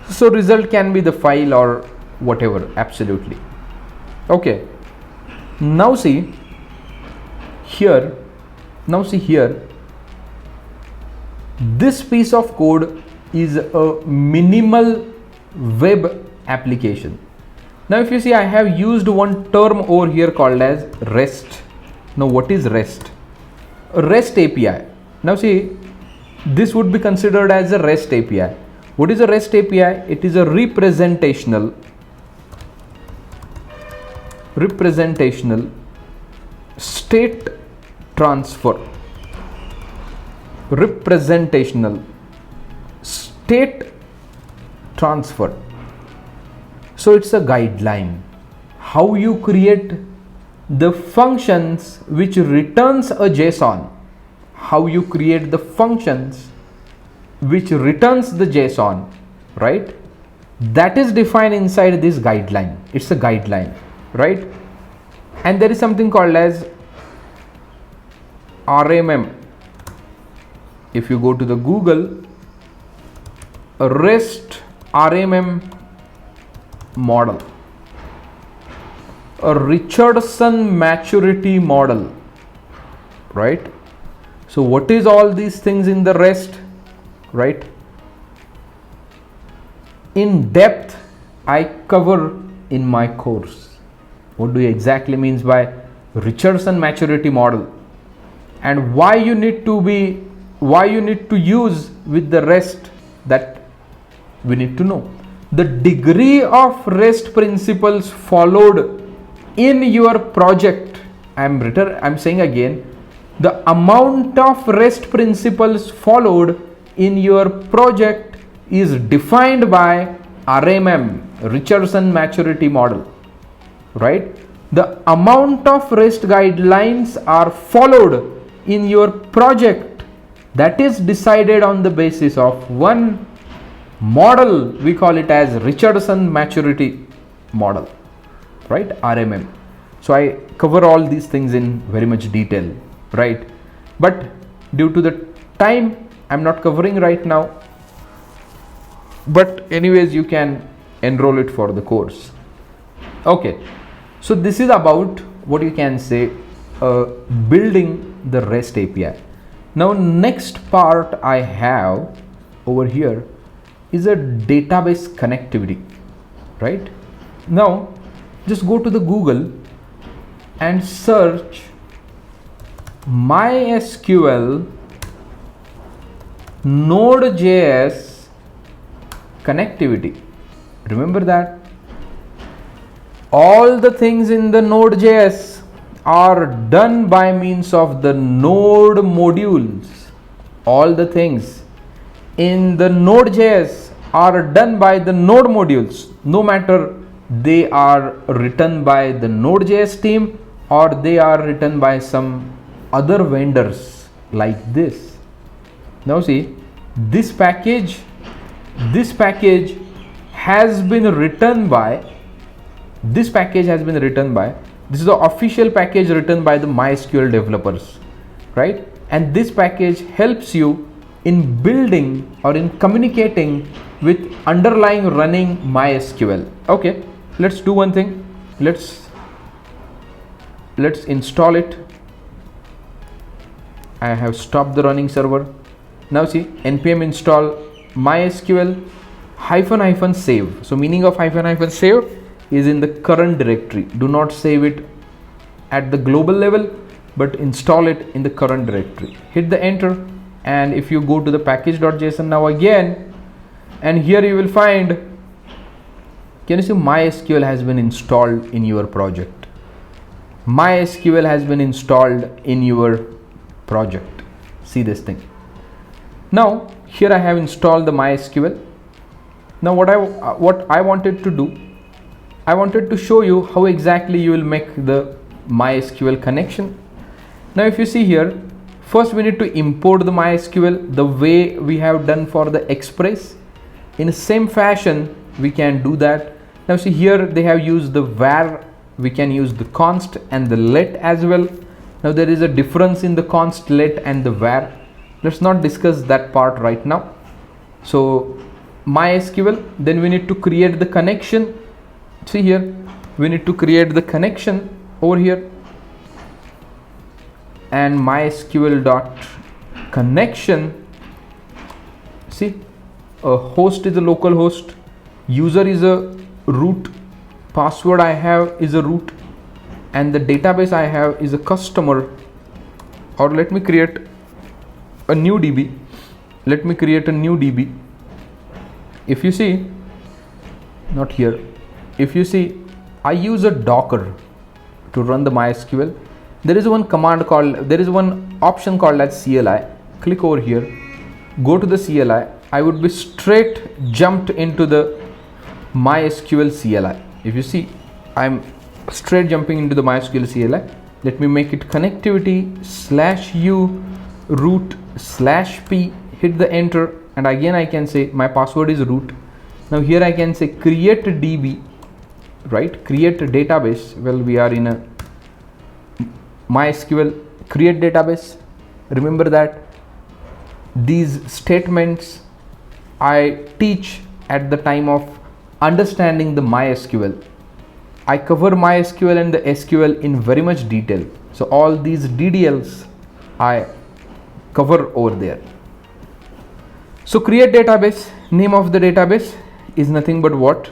So result can be the file or whatever, absolutely. Okay. Now see here. This piece of code is a minimal web application. Now if you see, I have used one term over here called as REST. Now what is REST? A REST API. Now see, this would be considered as a REST API. What is a REST API? It is a representational state transfer. Representational state transfer. So it's a guideline how you create the functions which returns a JSON. How you create the functions which returns the JSON, right? That is defined inside this guideline. It's a guideline, right? And there is something called as RMM. If you go to the Google, a REST RMM model, a Richardson maturity model, right? So what is all these things in the REST, right? In depth I cover in my course. What do you exactly means by Richardson maturity model, and why you need to use with the REST, that we need to know. The degree of REST principles followed in your project I'm saying again, the amount of REST principles followed in your project is defined by RMM, Richardson maturity model, right? The amount of REST guidelines are followed in your project, that is decided on the basis of one model, we call it as Richardson maturity model, right? RMM. So I cover all these things in very much detail, right? But due to the time, I'm not covering right now. But anyways, you can enroll it for the course. Okay, so this is about what you can say building the REST API. Now next part I have over here is a database connectivity, right? Now just go to the Google and search MySQL nodejs connectivity. Remember that all the things in the nodejs are done by means of the node modules. All the things in the nodejs are done by the node modules, no matter they are written by the nodejs team or they are written by some other vendors like this. Now see, this package has been written by, this is the official package written by the MySQL developers, right? And this package helps you in building or in communicating with underlying running MySQL. Okay, let's do one thing. Let's install it. I have stopped the running server. Now see, npm install mysql -- save. So meaning of -- save is in the current directory. Do not save it at the global level, but install it in the current directory. Hit the enter, and if you go to the package.json now again, and here you will find, can you see MySQL has been installed in your project. MySQL has been installed in your project. See this thing. Now here I have installed the MySQL. Now what I wanted to do, I wanted to show you how exactly you will make the MySQL connection. Now if you see here, first we need to import the MySQL the way we have done for the Express. In the same fashion we can do that. Now see, here they have used the var, we can use the const and the let as well. Now there is a difference in the const, let and the var. Let's not discuss that part right now. So MySQL, then we need to create the connection. See here, we need to create the connection over here, and MySQL dot connection. See, a host is a local host, user is a root, password I have is a root, and the database I have is a customer. Or let me create a new DB. Let me create a new DB. If you see, not here, if you see, I use a Docker to run the MySQL. There is one command called, there is one option called as CLI. Click over here, go to the CLI. I would be straight jumped into the MySQL CLI. If you see, I'm straight jumping into the MySQL CLI. Let me make it connectivity /u root /p, hit the enter, and again I can say my password is root. Now here I can say create a DB, right? Create a database. Well, we are in a MySQL create database. Remember that these statements I teach at the time of understanding the MySQL. I cover MySQL and the SQL in very much detail. So all these DDLs I cover over there. So create database, name of the database is nothing but what?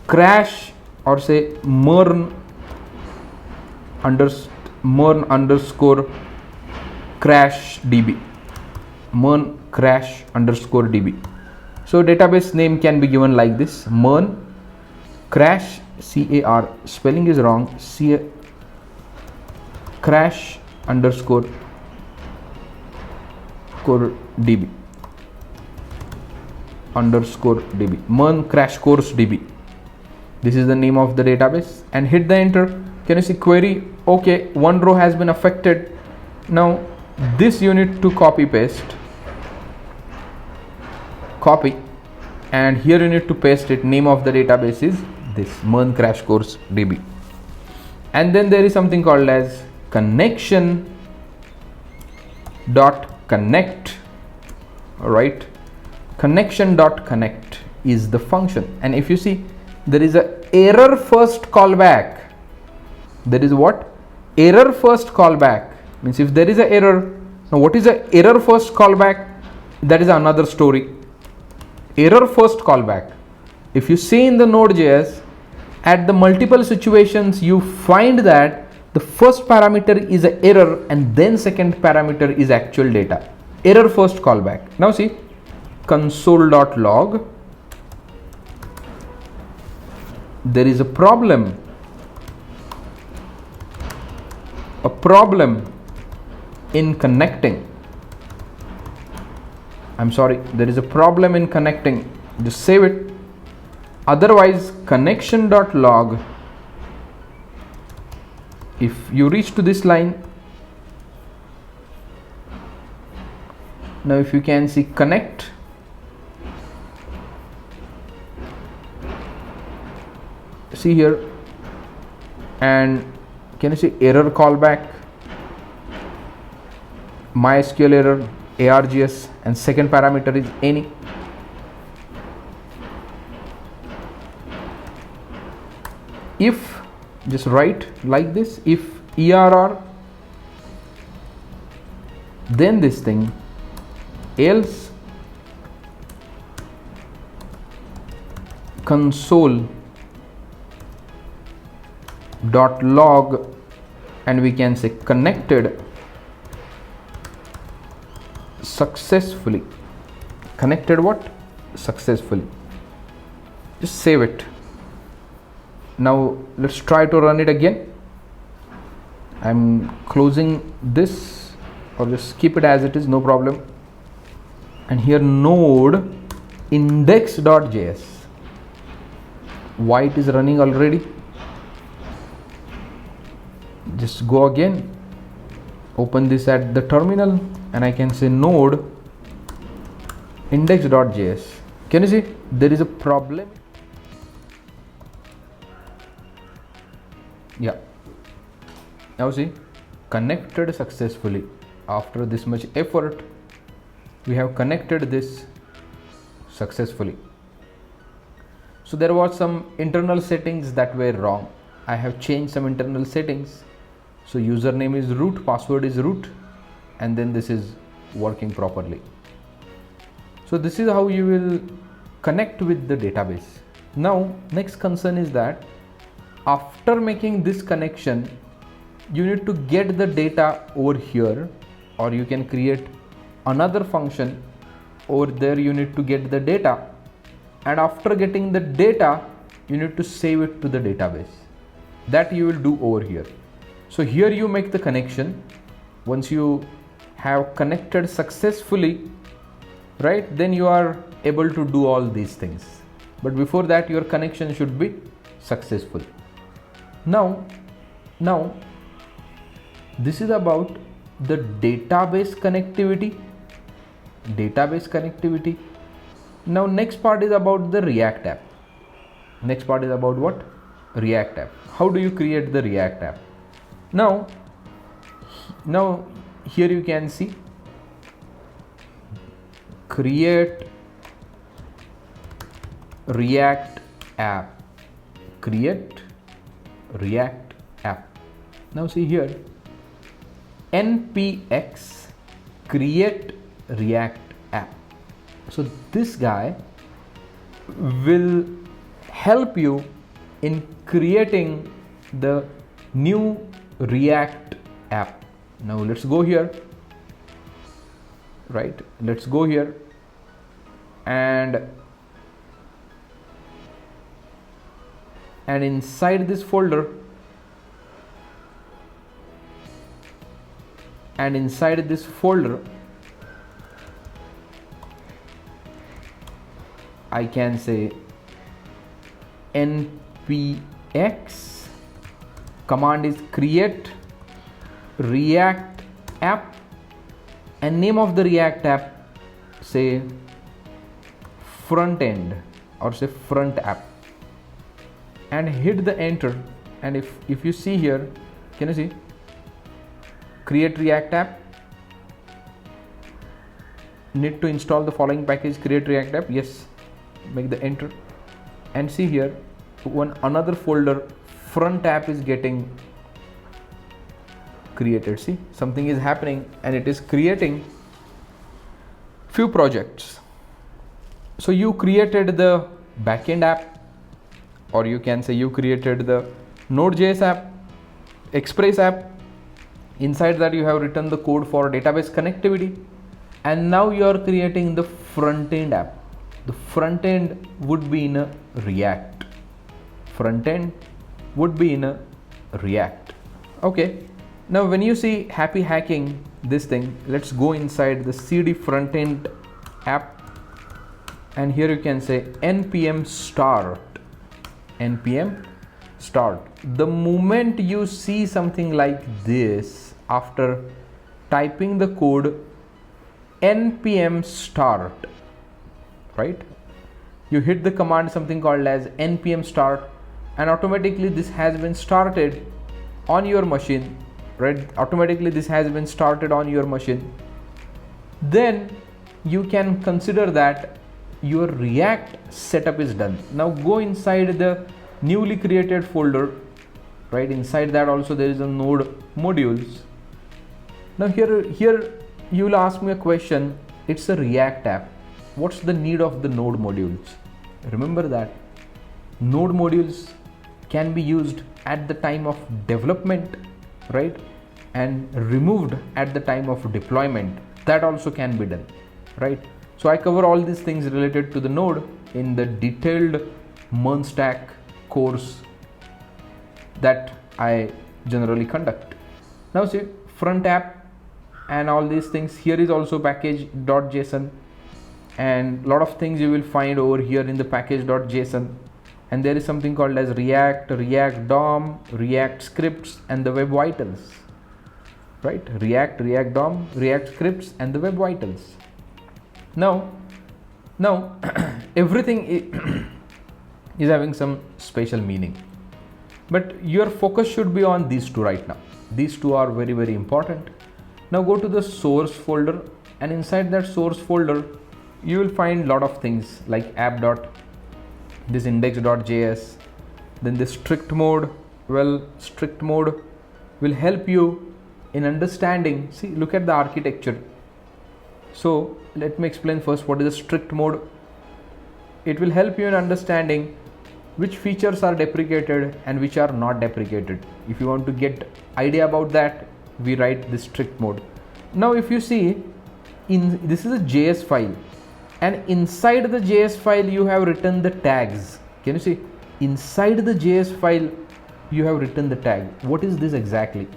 Crash, or say MERN underscore crash DB. MERN crash underscore DB. So database name can be given like this: MERN crash, CAR, spelling is wrong, crash underscore db underscore db, MERN crash course db. This is the name of the database, and hit the enter. Can you see query? Okay, one row has been affected. Now this you need to copy, and here you need to paste it. Name of the database is this, MERN crash course db. And then there is something called as connection dot connect. All right, connection dot connect is the function, and if you see, there is a error first callback. There is what? Error first callback. Means if there is a error. Now what is a error first callback? That is another story. Error first callback. If you see in the nodejs, at the multiple situations you find that the first parameter is an error and then second parameter is actual data. Error first callback. Now see, console.log, there is a problem in connecting. I'm sorry, there is a problem in connecting. Just save it. Otherwise, connection.log, if you reach to this line, now if you can see connect, see here, and can you see error callback, Mysql error, args, and second parameter is any. If, just write like this, if err, then this thing, else console dot log, and we can say connected successfully. Connected what? Successfully. Just save it. Now let's try to run it again. I'm closing this, or just keep it as it is, no problem. And here node index.js. Why it is running already? Just go again, open this at the terminal, and I can say node index.js. Can you see there is a problem? Yeah, now see, connected successfully. After this much effort, we have connected this successfully. So there was some internal settings that were wrong. I have changed some internal settings. So username is root, password is root, and then this is working properly. So this is how you will connect with the database. Now next concern is that after making this connection, you need to get the data over here, or you can create another function over there. You need to get the data, and after getting the data, you need to save it to the database. That you will do over here. So here you make the connection. Once you have connected successfully, right, then you are able to do all these things. But before that, your connection should be successful. Now this is about the database connectivity. Now next part is about the React app. Next part is about what? React app. How do you create the React app? Now here you can see create React app. Create React app. Now see here, npx create React app. So this guy will help you in creating the new React app. Now let's go here, right? Let's go here, and inside this folder and inside this folder I can say npx command is create react app, and name of the react app say front end or say front app, and hit the enter. And if you see here, can you see create react app, need to install the following package create react app, yes, make the enter, and see here one another folder front app is getting created. See, something is happening and it is creating few projects. So you created the backend app, or you can say you created the nodejs app, express app. Inside that you have written the code for database connectivity, and now you are creating the front end app. The front end would be in a React. Front end would be in a React. Okay. Now when you see happy hacking this thing, let's go inside the cd front end app, and here you can say npm start. npm start. The moment you see something like this, after typing the code npm start, right, you hit the command something called as npm start, and automatically this has been started on your machine, right? Automatically this has been started on your machine. Then you can consider that your React setup is done. Now go inside the newly created folder, right? Inside that also there is a node modules. Now here you will ask me a question. It's a React app. What's the need of the node modules? Remember that node modules can be used at the time of development, right, and removed at the time of deployment. That also can be done, right? So I cover all these things related to the node in the detailed MERN Stack course that I generally conduct. Now see, front app and all these things. Here is also package.json, and lot of things you will find over here in the package.json. And there is something called as React, React DOM, React scripts, and the web vitals, right? React, React DOM, React scripts, and the web vitals. Now everything is having some special meaning, but your focus should be on these two right now. These two are very, very important. Now go to the source folder, and inside that source folder you will find lot of things like this index.js, then the strict mode. Well, strict mode will help you in understanding. See, look at the architecture. So let me explain first what is a strict mode. It will help you in understanding which features are deprecated and which are not deprecated. If you want to get idea about that, we write the strict mode. Now if you see, this is a JS file, and inside the JS file you have written the tags. Can you see? Inside the JS file you have written the tag. What is this exactly?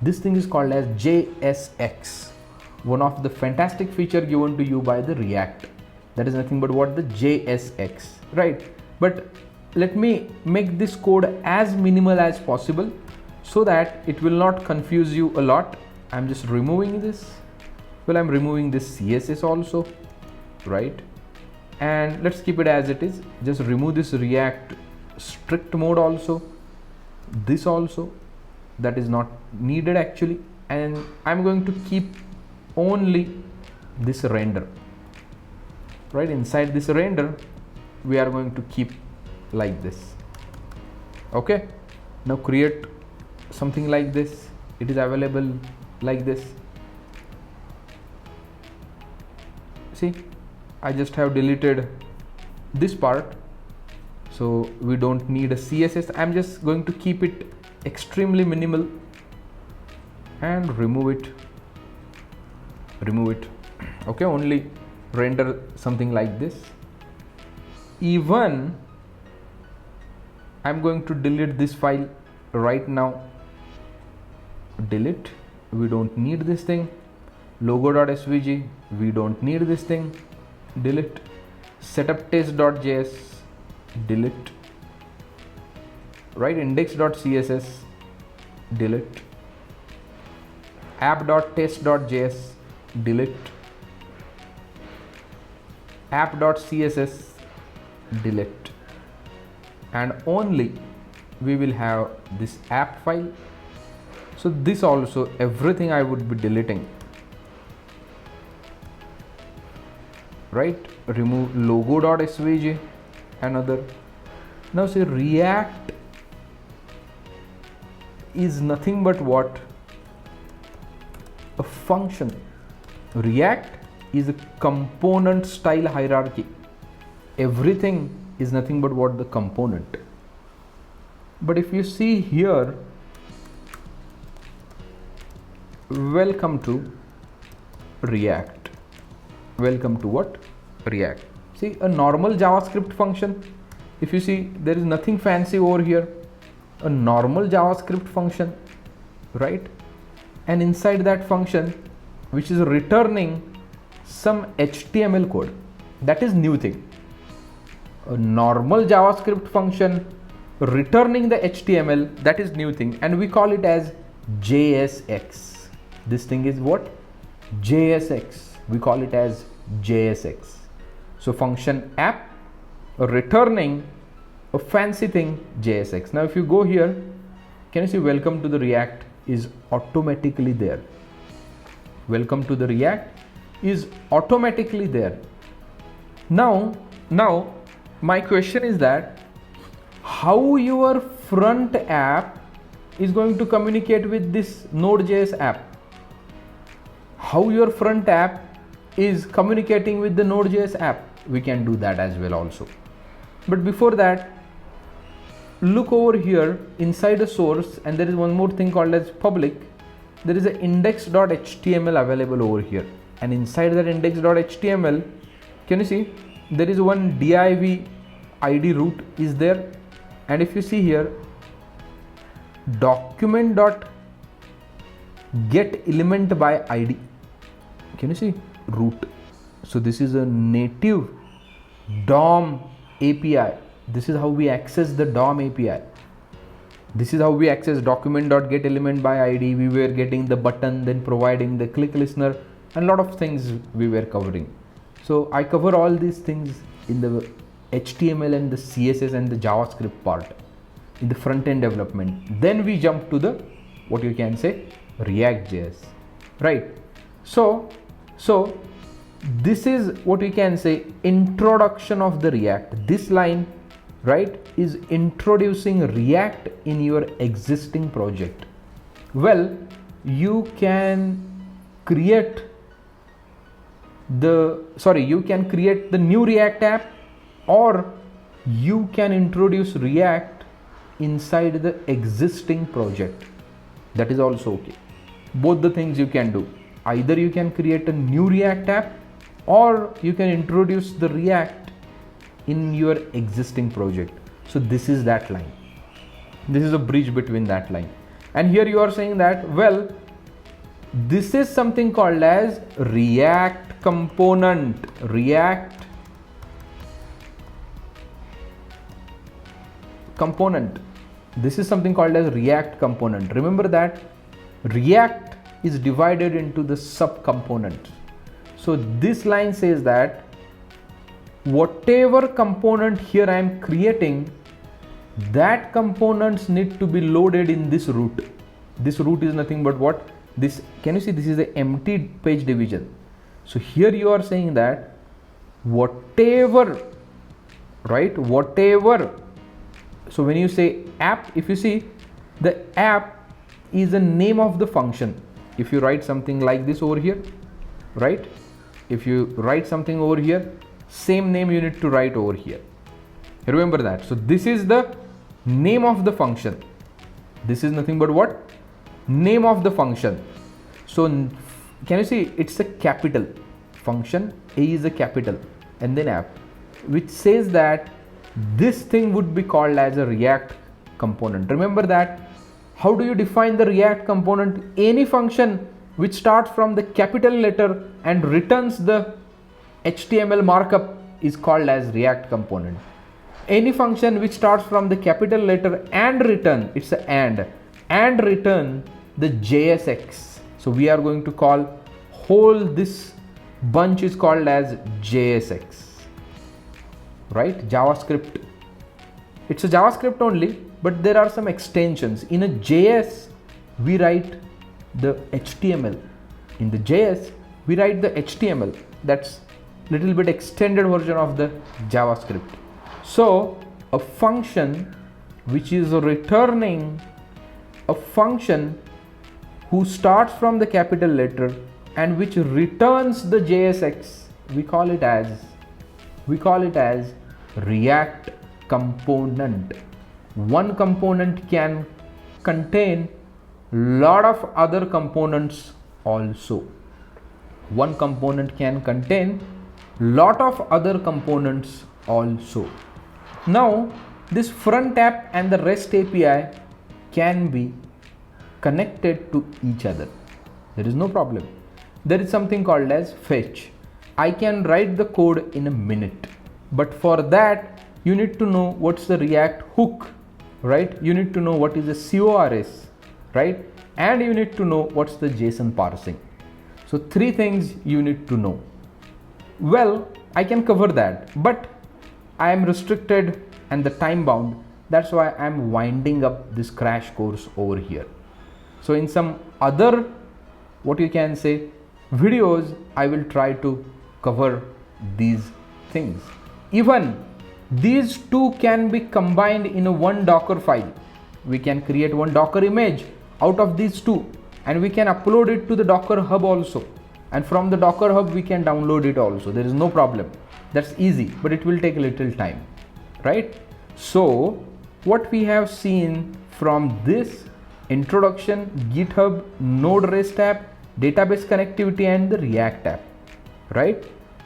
This thing is called as JSX, one of the fantastic feature given to you by the React. That is nothing but what the JSX, right? But let me make this code as minimal as possible so that it will not confuse you a lot. I'm just removing this. Well, I'm removing this CSS also, right? And let's keep it as it is. Just remove this React strict mode also, this also, that is not needed actually, and I'm going to keep only this render, right? Inside this render we are going to keep like this. Okay, now create something like this. It is available like this. See, I just have deleted this part, so we don't need a CSS. I'm just going to keep it extremely minimal and remove it. Okay, only render something like this. Even I'm going to delete this file right now. Delete, we don't need this thing. Logo.svg, we don't need this thing, delete. Setup test.js, delete. Right, index.css, delete. App.test.js, delete. App.css, delete. And only we will have this app file. So this also, everything I would be deleting. Right, remove logo.svg, another. Now say React is nothing but what? A function. React is a component style hierarchy. Everything is nothing but what? The component. But if you see here, welcome to React. Welcome to what? React. See, a normal JavaScript function, if you see, there is nothing fancy over here. A normal JavaScript function, right? And inside that function, which is returning some HTML code, that is new thing. A normal JavaScript function returning the HTML, that is new thing, and we call it as JSX. This thing is what? JSX. We call it as JSX. So function app returning a fancy thing, JSX. Now if you go here, can you see welcome to the React is automatically there. Welcome to the React is automatically there. Now my question is that how your front app is going to communicate with this Node.js app? How your front app is communicating with the Node.js app? We can do that as well also. But before that, look over here inside the source, and there is one more thing called as public. There is an index.html available over here, and inside that index.html, can you see there is one div id root is there, and if you see here, document.getElementById, can you see root? So this is a native DOM API. This is how we access the DOM API. This is how we access document.getElementById. We were getting the button, then providing the click listener, and a lot of things we were covering. So I cover all these things in the HTML and the CSS and the JavaScript part in the front end development. Then we jump to the, what you can say, reactjs, right? So this is what we can say, introduction of the React. This line, right, is introducing React in your existing project. Well, you can create the new React app, or you can introduce React inside the existing project. That is also okay. Both the things you can do. Either you can create a new React app, or you can introduce the React in your existing project. So this is that line. This is a bridge between that line. And here you are saying that, well, this is something called as React component. React component. This is something called as React component. Remember that React is divided into the sub-components. So this line says that whatever component here I am creating, that components need to be loaded in this root. This root is nothing but what? This, can you see, this is the empty page division. So here you are saying that whatever, right, whatever. So when you say app, if you see, the app is the name of the function. If you write something like this over here, right? If you write something over here, same name you need to write over here. Remember that. So this is the name of the function. This is nothing but what? Name of the function. So can you see, it's a capital function. A is a capital, and then app, which says that this thing would be called as a React component. Remember that How do you define the React component? Any function which starts from the capital letter and returns the HTML markup is called as React component. Any function which starts from the capital letter and return, it's a and return the JSX. So we are going to call whole this bunch is called as JSX, right? JavaScript. It's a JavaScript only, but there are some extensions. In a JS, we write the HTML. In the JS, we write the HTML. That's little bit extended version of the JavaScript. So a function which is returning a function who starts from the capital letter and which returns the JSX, we call it as React component. One component can contain lot of other components also. One component can contain lot of other components also. Now this front app and the REST API can be connected to each other. There is no problem. There is something called as fetch. I can write the code in a minute, but for that you need to know what's the React hook, right? You need to know what is a CORS, right? And you need to know what's the JSON parsing. So three things you need to know. Well, I can cover that, but I am restricted and the time bound. That's why I'm winding up this crash course over here. So in some other, what you can say, videos, I will try to cover these things. Even these two can be combined in a one Docker file. We can create one Docker image out of these two and we can upload it to the Docker Hub also. And from the Docker Hub, we can download it also. There is no problem. That's easy, but it will take a little time, right? So what we have seen from this introduction, GitHub, Node REST app, database connectivity and the React app, right?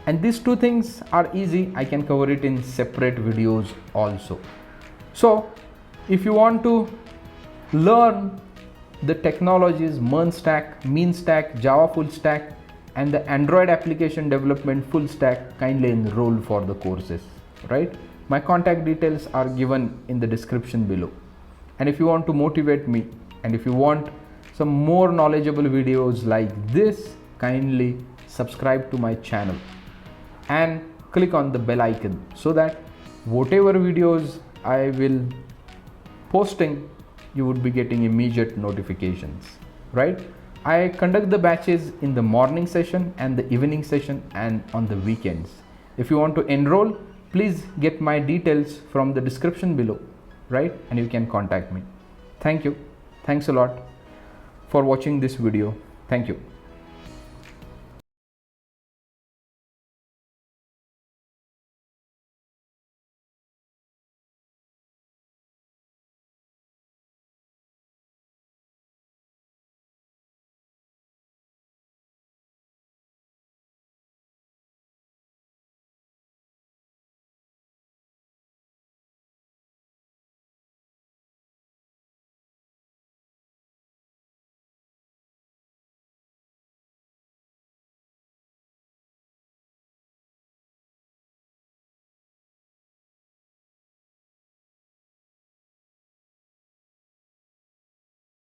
And these two things are easy. I can cover it in separate videos also. So if you want to learn the technologies MERN Stack, Mean Stack, Java Full Stack and the Android application development full stack, kindly enroll for the courses, right? My contact details are given in the description below. And if you want to motivate me and if you want some more knowledgeable videos like this, kindly subscribe to my channel and click on the bell icon so that whatever videos I will posting, you would be getting immediate notifications, right? I conduct the batches in the morning session and the evening session and on the weekends. If you want to enroll, please get my details from the description below, right? And you can contact me. Thank you. Thanks a lot for watching this video. Thank you.